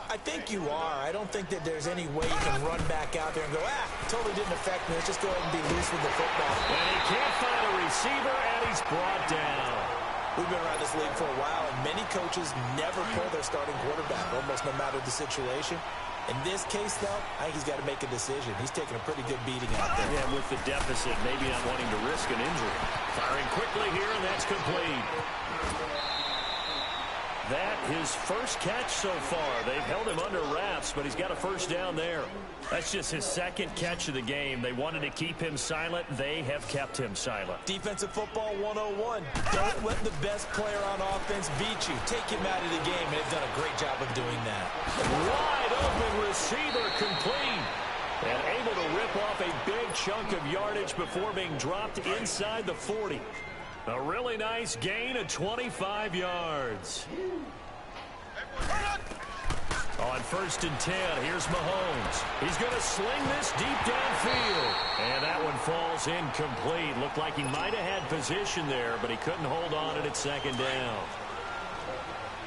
I think you are. I don't think that there's any way you can run back out there and go, totally didn't affect me. Let's just go ahead and be loose with the football. And he can't find a receiver, and he's brought down. We've been around this league for a while, and many coaches never pull their starting quarterback, almost no matter the situation. In this case, though, I think he's got to make a decision. He's taking a pretty good beating out there. Yeah, with the deficit, maybe not wanting to risk an injury. Firing quickly here, and that's complete. That his first catch so far. They've held him under wraps, but he's got a first down there. That's just his second catch of the game. They wanted to keep him silent. They have kept him silent. Defensive football 101. Don't let the best player on offense beat you. Take him out of the game, and they've done a great job of doing that. Wide open receiver complete. And able to rip off a big chunk of yardage before being dropped inside the 40. A really nice gain of 25 yards. On 1st and 10, here's Mahomes. He's going to sling this deep downfield. And that one falls incomplete. Looked like he might have had position there, but he couldn't hold on at second down.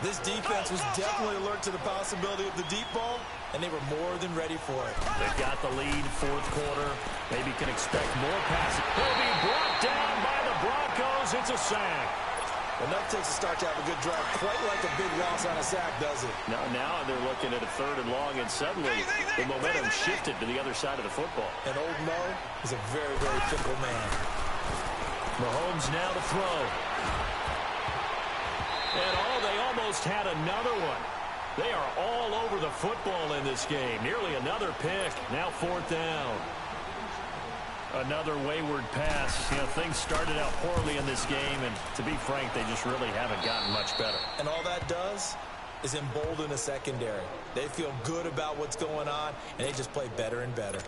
This defense was definitely alert to the possibility of the deep ball, and they were more than ready for it. They've got the lead, 4th quarter. Maybe can expect more passing. He'll be brought down by the Broncos. It's a sack. Enough takes a start to have a good drive, quite like a big loss on a sack, does it? Now they're looking at a 3rd and long, and suddenly the momentum shifted to the other side of the football. And old Mo is a very, very fickle man. Mahomes now to throw. And they almost had another one. They are all over the football in this game. Nearly another pick. Now 4th down. Another wayward pass. You know, things started out poorly in this game, and to be frank, they just really haven't gotten much better. And all that does is embolden a secondary. They feel good about what's going on, and they just play better and better.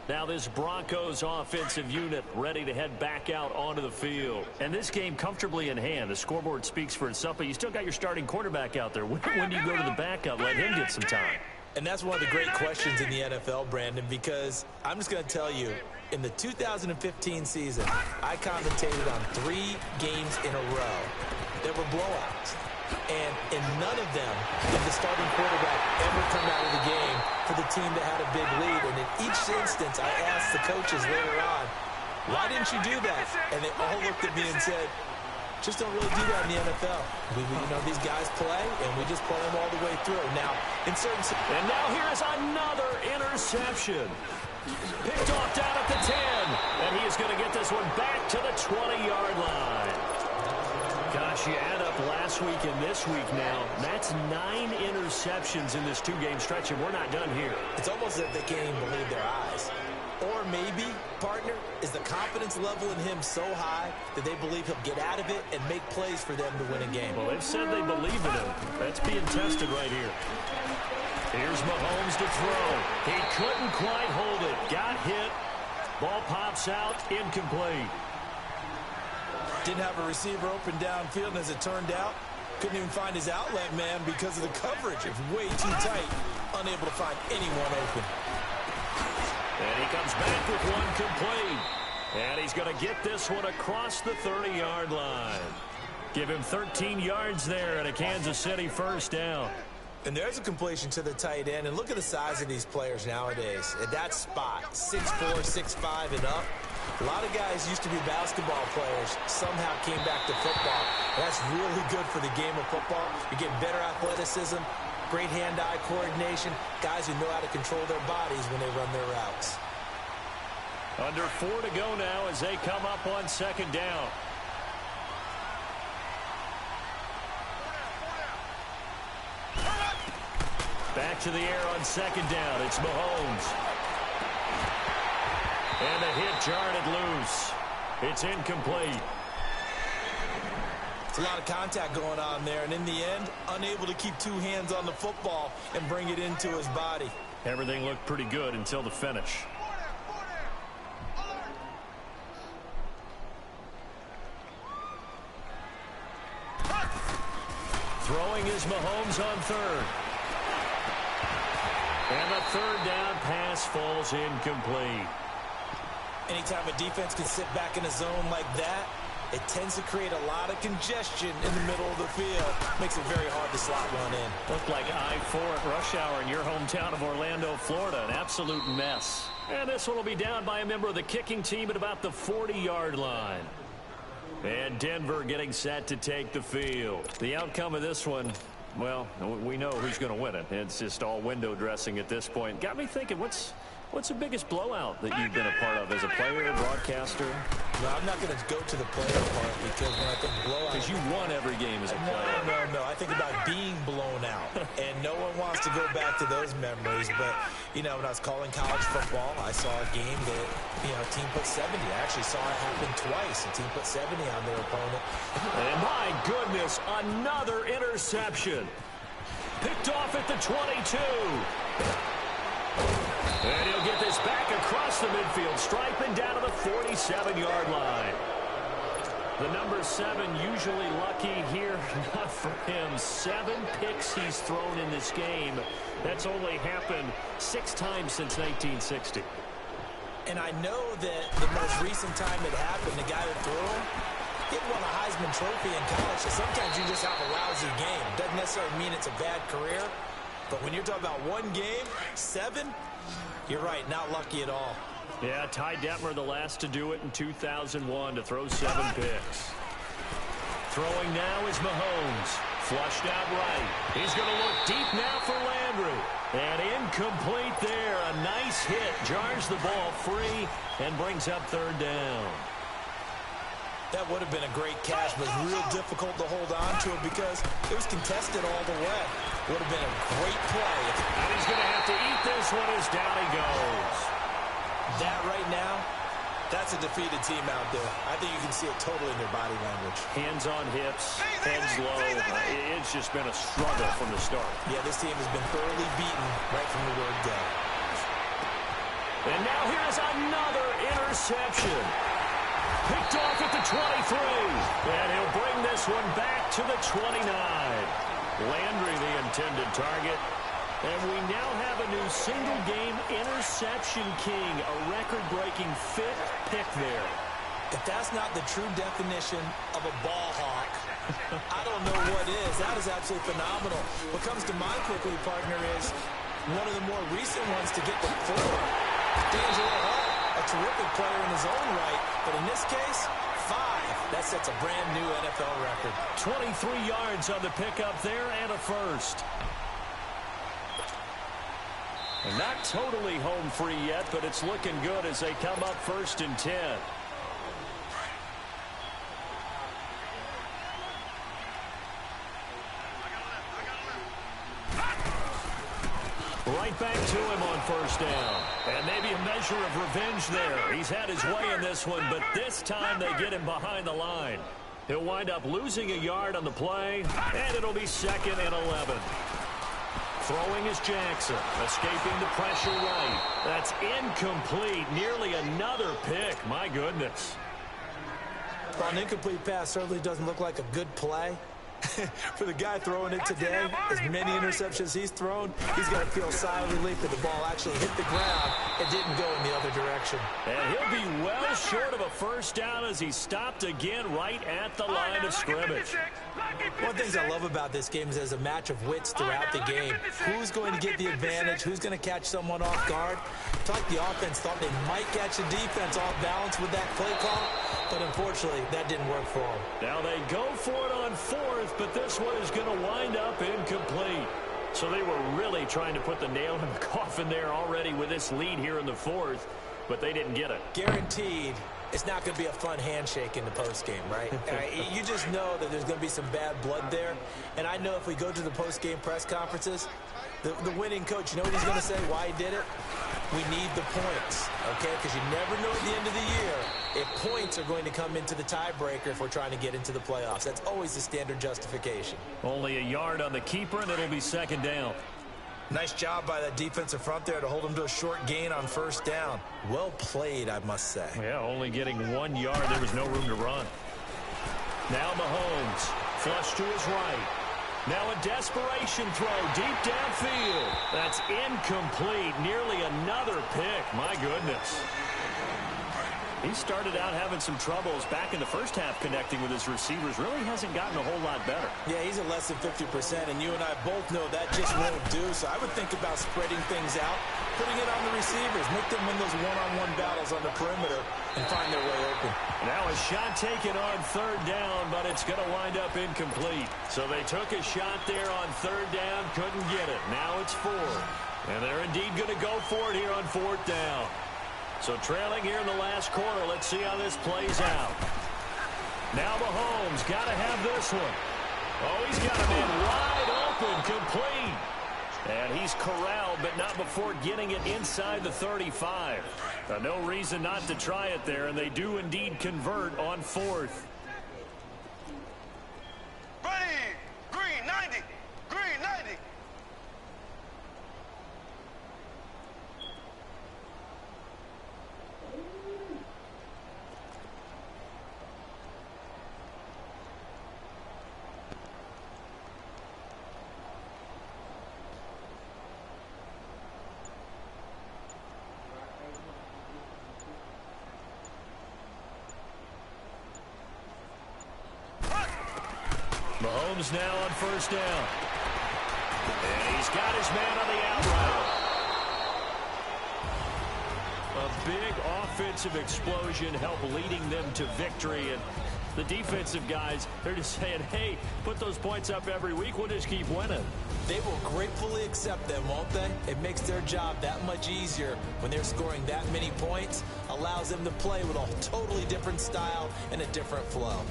Now this Broncos offensive unit ready to head back out onto the field. And this game comfortably in hand. The scoreboard speaks for itself, but you still got your starting quarterback out there. When do you go to the backup? Let him get some time. And that's one of the great questions in the NFL, Brandon, because I'm just going to tell you, in the 2015 season, I commentated on 3 games in a row. There were blowouts. And in none of them did the starting quarterback ever come out of the game for the team that had a big lead. And in each instance, I asked the coaches later on, why didn't you do that? And they all looked at me and said, just don't really do that in the NFL. You know, these guys play, and we just play them all the way through. Now, in certain... And now here's another interception. Picked off down at the 10. And he is going to get this one back to the 20-yard line. Gosh, you add up last week and this week now. That's 9 interceptions in this 2-game stretch, and we're not done here. It's almost as if they can't even believe their eyes. Or maybe, partner, is the confidence level in him so high that they believe he'll get out of it and make plays for them to win a game. Well, they've said they believe in him. That's being tested right here. Here's Mahomes to throw. He couldn't quite hold it. Got hit. Ball pops out. Incomplete. Didn't have a receiver open downfield, and as it turned out, couldn't even find his outlet man because of the coverage. It was way too tight. Unable to find anyone open. And he comes back with one complete. And he's going to get this one across the 30-yard line. Give him 13 yards there and a Kansas City first down. And there's a completion to the tight end. And look at the size of these players nowadays. At that spot, 6'4", 6'5", and up. A lot of guys used to be basketball players, somehow came back to football. And that's really good for the game of football. You get better athleticism, great hand-eye coordination, guys who know how to control their bodies when they run their routes. Under 4 to go now as they come up on 2nd down. Back to the air on 2nd down. It's Mahomes. And the hit jarred it loose. It's incomplete. It's a lot of contact going on there, and in the end, unable to keep 2 hands on the football and bring it into his body. Everything looked pretty good until the finish. Throwing Throwing is Mahomes on third. And the third down pass falls incomplete. Anytime a defense can sit back in a zone like that, it tends to create a lot of congestion in the middle of the field. Makes it very hard to slot one in. Looked like I-4 at rush hour in your hometown of Orlando, Florida. An absolute mess. And this one will be down by a member of the kicking team at about the 40-yard line. And Denver getting set to take the field. The outcome of this one, well, we know who's going to win it. It's just all window dressing at this point. Got me thinking, what's the biggest blowout that you've been a part of as a player, broadcaster? No, I'm not going to go to the player part because when I think blowout... Because you won every game as a player. No. I think about being blown out. And no one wants to go back to those memories. But, you know, when I was calling college football, I saw a game that, you know, a team put 70. I actually saw it happen twice. A team put 70 on their opponent. And my goodness, another interception. Picked off at the 22. And he'll get this back across the midfield stripe and down to the 47-yard line. The number 7 usually lucky here. Not for him. 7 picks he's thrown in this game. That's only happened 6 times since 1960. And I know that the most recent time it happened, the guy that threw him, he won a Heisman Trophy in college. So sometimes you just have a lousy game. Doesn't necessarily mean it's a bad career. But when you're talking about one game, 7, you're right, not lucky at all. Yeah, Ty Detmer, the last to do it in 2001, to throw 7 picks. Throwing now is Mahomes. Flushed out right. He's going to look deep now for Landry. And incomplete there. A nice hit. Jars the ball free and brings up third down. That would have been a great catch, but real difficult to hold on to it because it was contested all the way. Would have been a great play. And he's going to have to eat this one as down he goes. That right now, that's a defeated team out there. I think you can see it totally in their body language. Hands on hips, heads low. It's just been a struggle from the start. Yeah, this team has been thoroughly beaten right from the word go. And now here's another interception. Picked off at the 23. And he'll bring this one back to the 29. Landry the intended target. And we now have a new single-game interception king, a record-breaking 5th pick there. If that's not the true definition of a ball hawk, I don't know what is. That is absolutely phenomenal. What comes to mind quickly, partner, is one of the more recent ones to get the 4. D'Angelo Hall, a terrific player in his own right, but in this case, 5. That sets a brand-new NFL record. 23 yards on the pickup there and a first. And not totally home free yet, but it's looking good as they come up 1st and 10. Right back to him on 1st down. And maybe a measure of revenge there. He's had his way in this one, but this time they get him behind the line. He'll wind up losing a yard on the play, and it'll be 2nd and 11. Throwing is Jackson, escaping the pressure right. That's incomplete. Nearly another pick. My goodness. Well, an incomplete pass certainly doesn't look like a good play. For the guy throwing it today, as many interceptions he's thrown, he's got to feel a sigh of relief that the ball actually hit the ground and didn't go in the other direction. And he'll be well short of a 1st down as he stopped again right at the line of scrimmage. One of the things I love about this game is there's a match of wits throughout the game. Who's going to get the advantage? Who's going to catch someone off guard? It's like the offense thought they might catch the defense off balance with that play call, but unfortunately, that didn't work for them. Now they go for it on 4th, but this one is going to wind up incomplete. So they were really trying to put the nail in the coffin there already with this lead here in the 4th, but they didn't get it. Guaranteed. It's not going to be a fun handshake in the postgame, right? You just know that there's going to be some bad blood there. And I know if we go to the postgame press conferences, the winning coach, you know what he's going to say, why he did it? We need the points, okay? Because you never know at the end of the year if points are going to come into the tiebreaker if we're trying to get into the playoffs. That's always the standard justification. Only a yard on the keeper, and it'll be 2nd down. Nice job by that defensive front there to hold him to a short gain on 1st down. Well played, I must say. Yeah, only getting 1 yard. There was no room to run. Now Mahomes, flush to his right. Now a desperation throw deep downfield. That's incomplete. Nearly another pick. My goodness. He started out having some troubles back in the first half connecting with his receivers. Really hasn't gotten a whole lot better. Yeah, he's at less than 50%, and you and I both know that just won't do. So I would think about spreading things out, putting it on the receivers, make them win those one-on-one battles on the perimeter and find their way open. Now a shot taken on third down, but it's going to wind up incomplete. So they took a shot there on third down, couldn't get it. Now it's fourth. And they're indeed going to go for it here on fourth down. So trailing here in the last quarter, let's see how this plays out. Now Mahomes got to have this one. Oh, he's got him in wide open, complete. And he's corralled, but not before getting it inside the 35. No reason not to try it there, and they do indeed convert on fourth. Ready. Green 90. Green 90. Mahomes now on first down. And he's got his man on the out route. A big offensive explosion helped leading them to victory. And the defensive guys, they're just saying, hey, put those points up every week. We'll just keep winning. They will gratefully accept them, won't they? It makes their job that much easier when they're scoring that many points. Allows them to play with a totally different style and a different flow.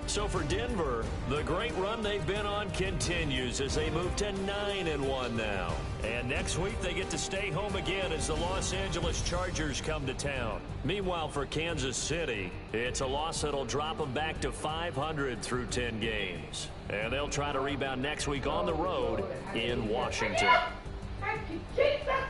So for Denver, the great run they've been on continues as they move to 9-1 now. And next week they get to stay home again as the Los Angeles Chargers come to town. Meanwhile, for Kansas City, it's a loss that'll drop them back to 500 through 10 games. And they'll try to rebound next week on the road in Washington. Thank you, Jesus.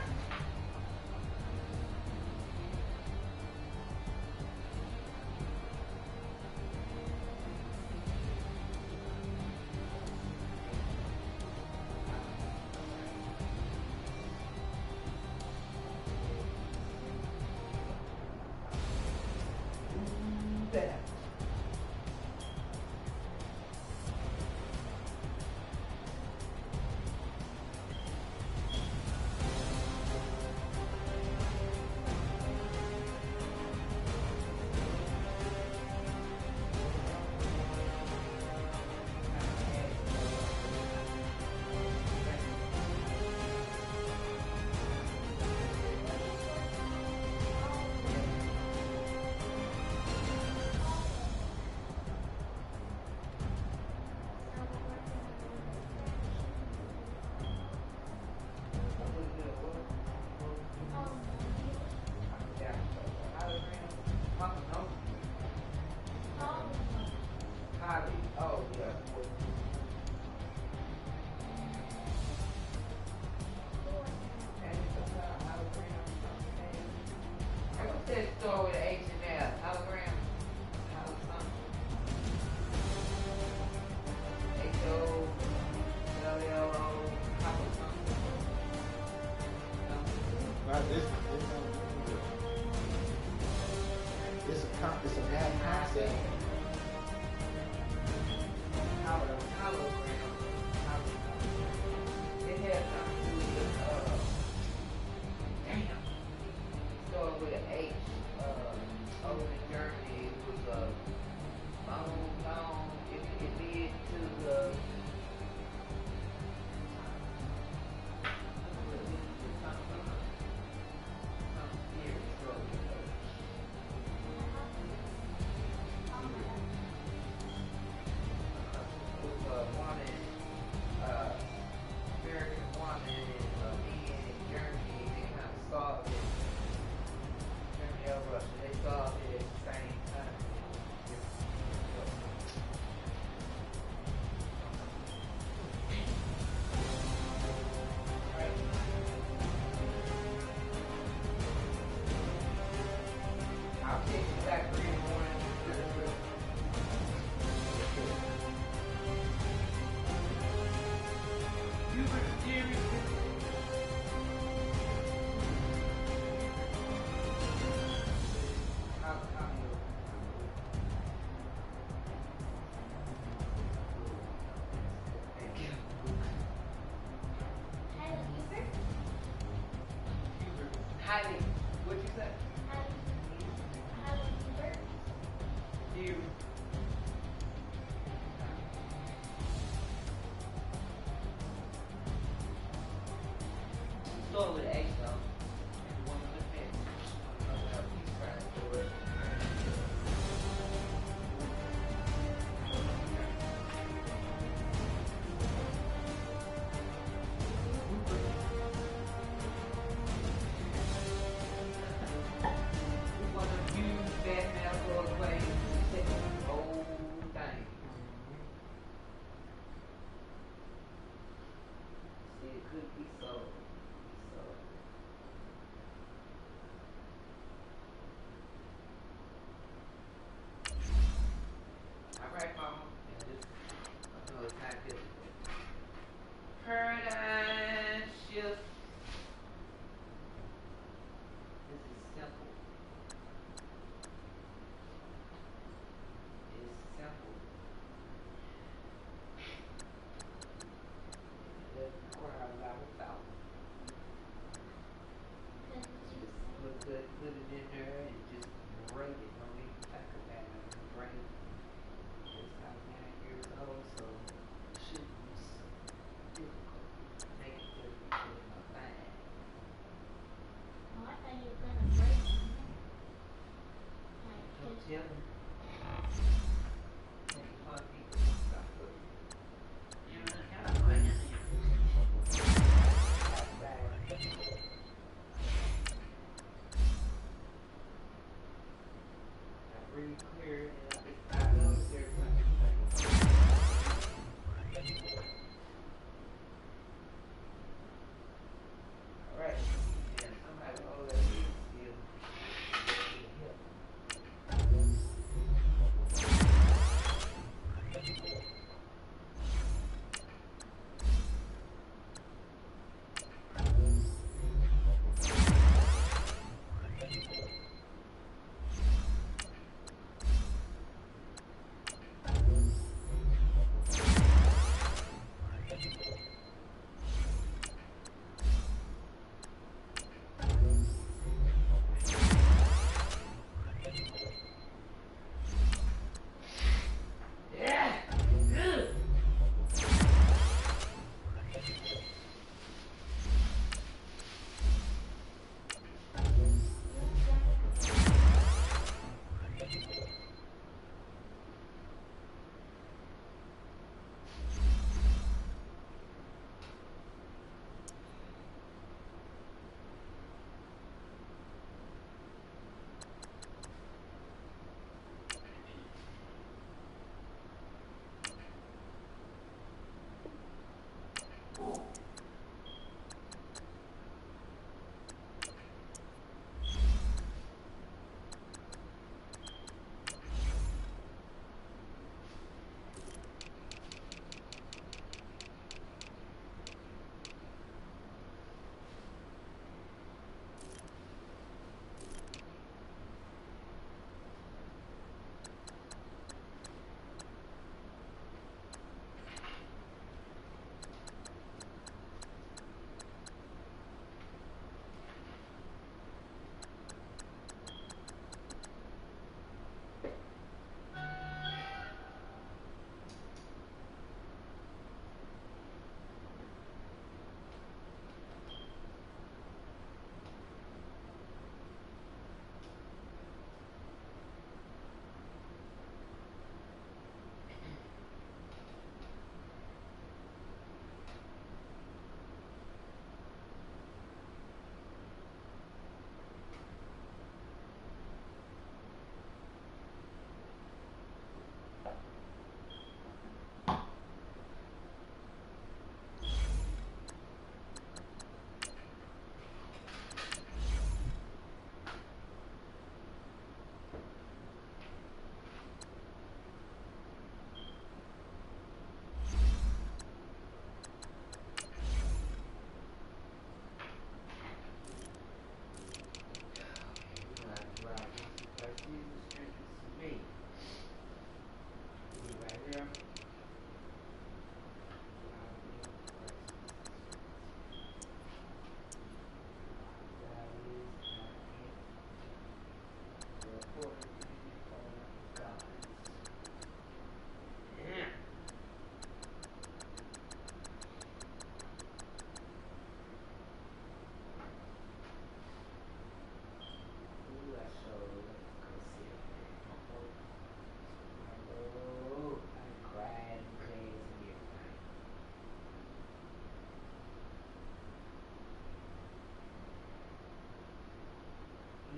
Store with H&M, hologram, H-O-L-L-O, It's a bad concept. hologram. It has something to do with, store with an H. Over in Germany, it was a long, it led to the Highly. What you say? You. Start with H though. And one with the pen. He's trying to do it. We want to use Batman for a way to take the whole thing. See, it could be so.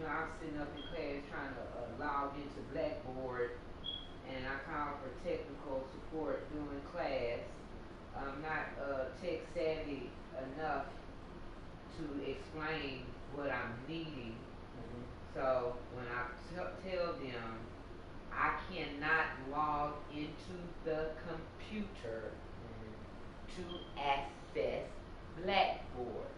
I'm sitting up in class trying to log into Blackboard, and I called for technical support during class. I'm not tech savvy enough to explain what I'm needing. So when I tell them I cannot log into the computer to access Blackboard.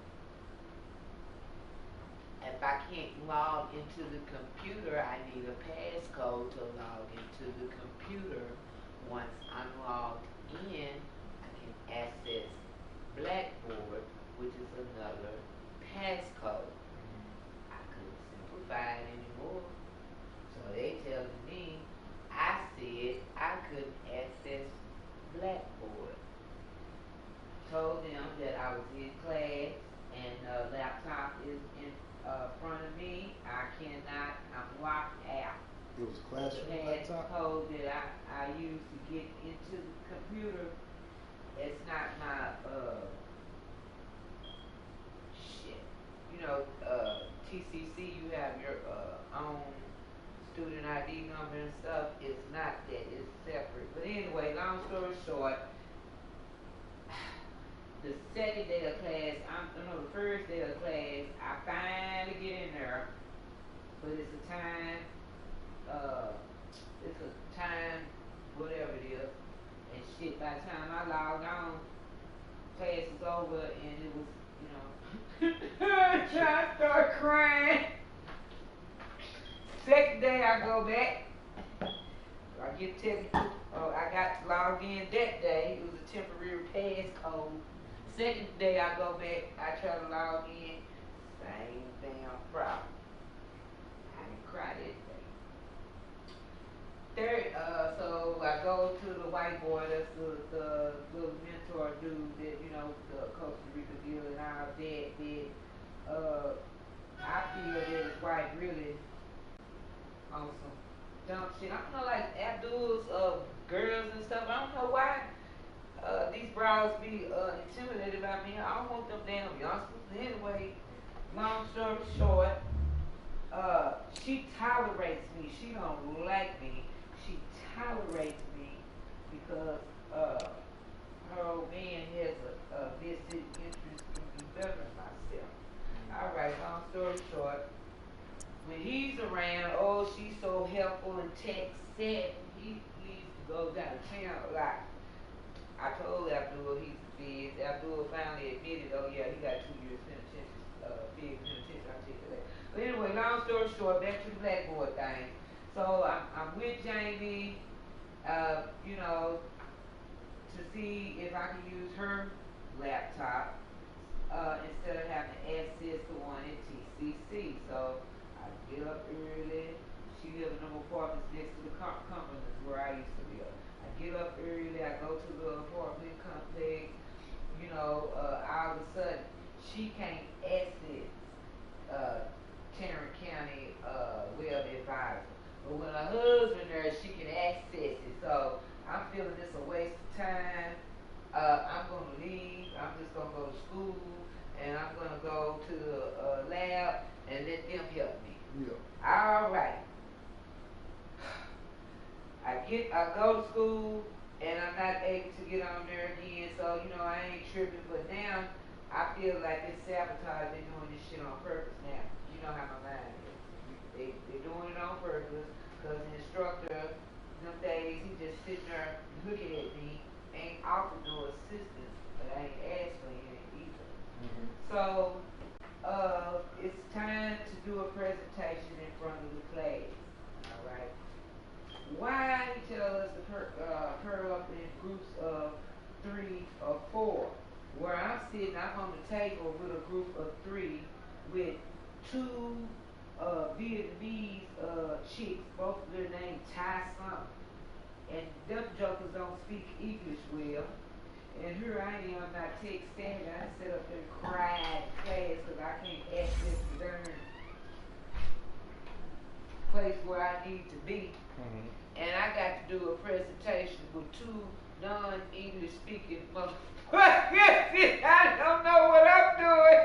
If I can't log into the computer, I need a passcode to log into the computer. Once I'm logged in, I can access Blackboard, which is another passcode. I couldn't simplify it anymore. So they telling me, I said I couldn't access Blackboard. Told them that I was in class and the laptop is in front of me. I cannot, I'm locked out. It was classroom The laptop? code that I use to get into the computer, it's not my, shit. You know, TCC, you have your own student ID number and stuff. It's not that, it's separate. But anyway, long story short, the second day of class, the first day of class, I finally get in there, but it's a time, whatever it is, and shit, by the time I logged on, class is over, and it was, I start crying. Second day I go back, I get technical, I got logged in that day, it was a temporary passcode. Second day I go back, I try to log in, same damn problem. I didn't cry that day. Third, so I go to the whiteboard, that's the little mentor dude that, you know, the Costa Rica deal and all that did. I feel that it's white really on some dumb shit. I don't know, like Abdul's girls and stuff, I don't know why. These bros be intimidated by me. I don't want them damn youngsters. Anyway, long story short, she tolerates me. She don't like me. She tolerates me because her old man has a vested interest in me bettering myself. Alright, long story short, when he's around, oh, she's so helpful and tech savvy. He needs to go down town a lot. I told Abdul he's big. Abdul finally admitted, oh yeah, he got 2 years penitentiary, big penitentiary, I'll tell you that. But anyway, long story short, back to the Blackboard thing. So I'm with Jamie, you know, to see if I can use her laptop instead of having access to one at TCC. So I get up early. She lives in them apartments next to the Cumberlands where I used to live. I get up early, I go to the apartment complex, you know, all of a sudden, she can't access Tarrant County Web Advisor. But when her husband there, she can access it. So I'm feeling this a waste of time. I'm going to leave. I'm just going to go to school, and I'm going to go to the lab and let them help me. Yeah. All right. I go to school and I'm not able to get on there again, so you know I ain't tripping. But now I feel like it's sabotage. They're doing this shit on purpose now. You know how my mind is. They're doing it on purpose because the instructor, them days, he just sitting there looking at me, ain't offered no assistance, but I ain't asked for any either. So it's time to do a presentation in front of the class. All right. Why he tell us to curl up in groups of 3 or 4? Where I'm sitting, I'm on the table with a group of 3 with 2 Vietnamese chicks, both of their names Thai something. And them jokers don't speak English well. And here I am, not tech savvy. I sit up there and cry in class because I can't access the darn place where I need to be. And I got to do a presentation with 2 non-English speaking motherfuckers. I don't know what I'm doing,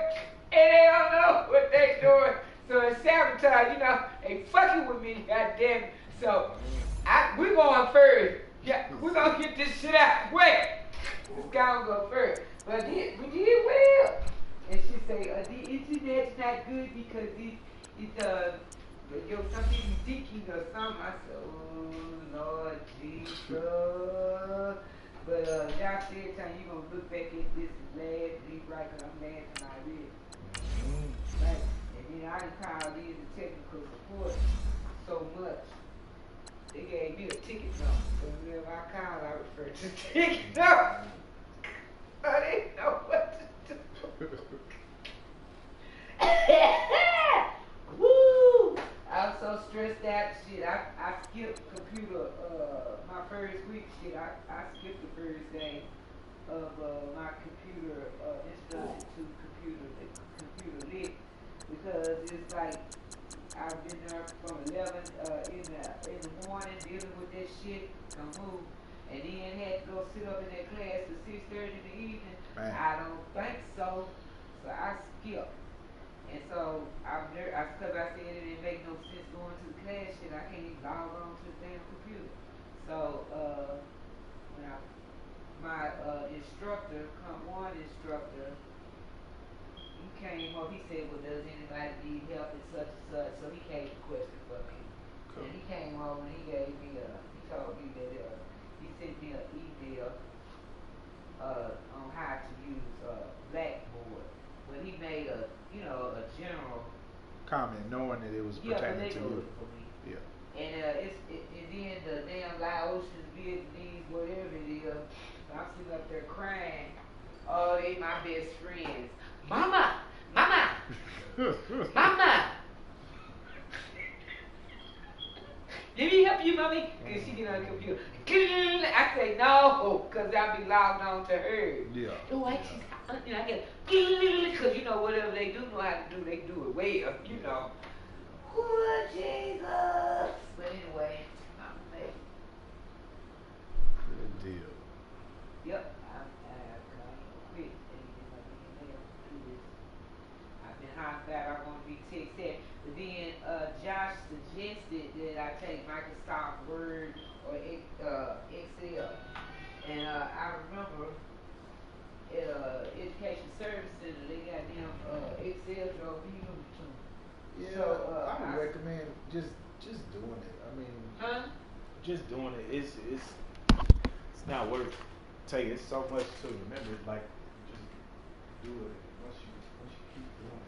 and they don't know what they're doing. So it's sabotage. You me, goddamn. So, we're going first. Yeah, we're going to get this shit out. Wait. This guy will go first. But we did well. And she say, the internet's not good because some people thinking or something. I said, oh, Lord Jesus. But y'all said time you going to look back at this and laugh and he's right because I'm laughing already. Right? And then I done called in the technical support so much. They gave me a ticket number. So whenever I call, I refer to the ticket number. I didn't know what to do. Woo! I was so stressed out. Shit, I skipped computer. My first week, shit, I skipped the first day of my computer introduction to computer lit because it's like I've been there from 11 in the morning dealing with that shit, come home, and then had to go sit up in that class at 6:30 in the evening. Man. I don't think so. So I skipped. And so, because I said it didn't make no sense going to the class shit, I can't even log on to the damn computer. So, when my instructor, one instructor, he came up, he said, well, does anybody need help and such and such? So he came to question for me. Cool. And he came over and he gave me he told me that he sent me an email on how to use Blackboard. But he made a general comment knowing that it was pertaining to you. For me. Yeah. And and then the damn Laotians, Vietnamese, whatever it is, so I'm sitting up there crying. Oh, they my best friends. Mama! Mama! Mama! Let me help you, mommy? Because she get on the computer. I say no, because I'll be logged on to her. Yeah. Oh, I get, because whatever they do know how to do, they do it well, Oh, Jesus. But anyway, I'm amazed. Good deal. Yep, I quit. I've been hostile. I want to be TEXAS. But then Josh suggested that I take Microsoft Word or Excel. And I remember at Education Service Center, they got them Excel drove me to. Yeah, so, I would recommend just doing it. I mean, just doing it. It's not worth taking so much to remember. Like, just do it. Once you keep doing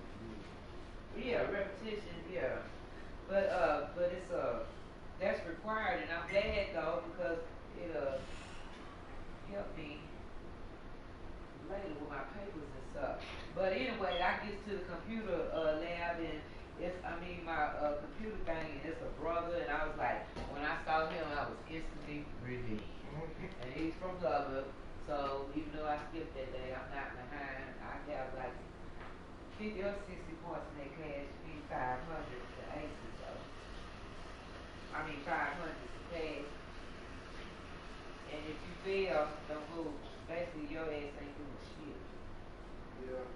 it, yeah, repetition. Yeah, but it's that's required, and I'm glad though because it helped me later with my papers and stuff. But anyway, I get to the computer lab and my computer thing, and it's a brother, and I was like, when I saw him, I was instantly relieved. And he's from Lubbock, so even though I skipped that day, I'm not behind. I have like 50 or 60 points in that class, you need 500 to aces, so. 500 to pass. And if you fail, don't move. Basically, your ass ain't doing shit. Yeah.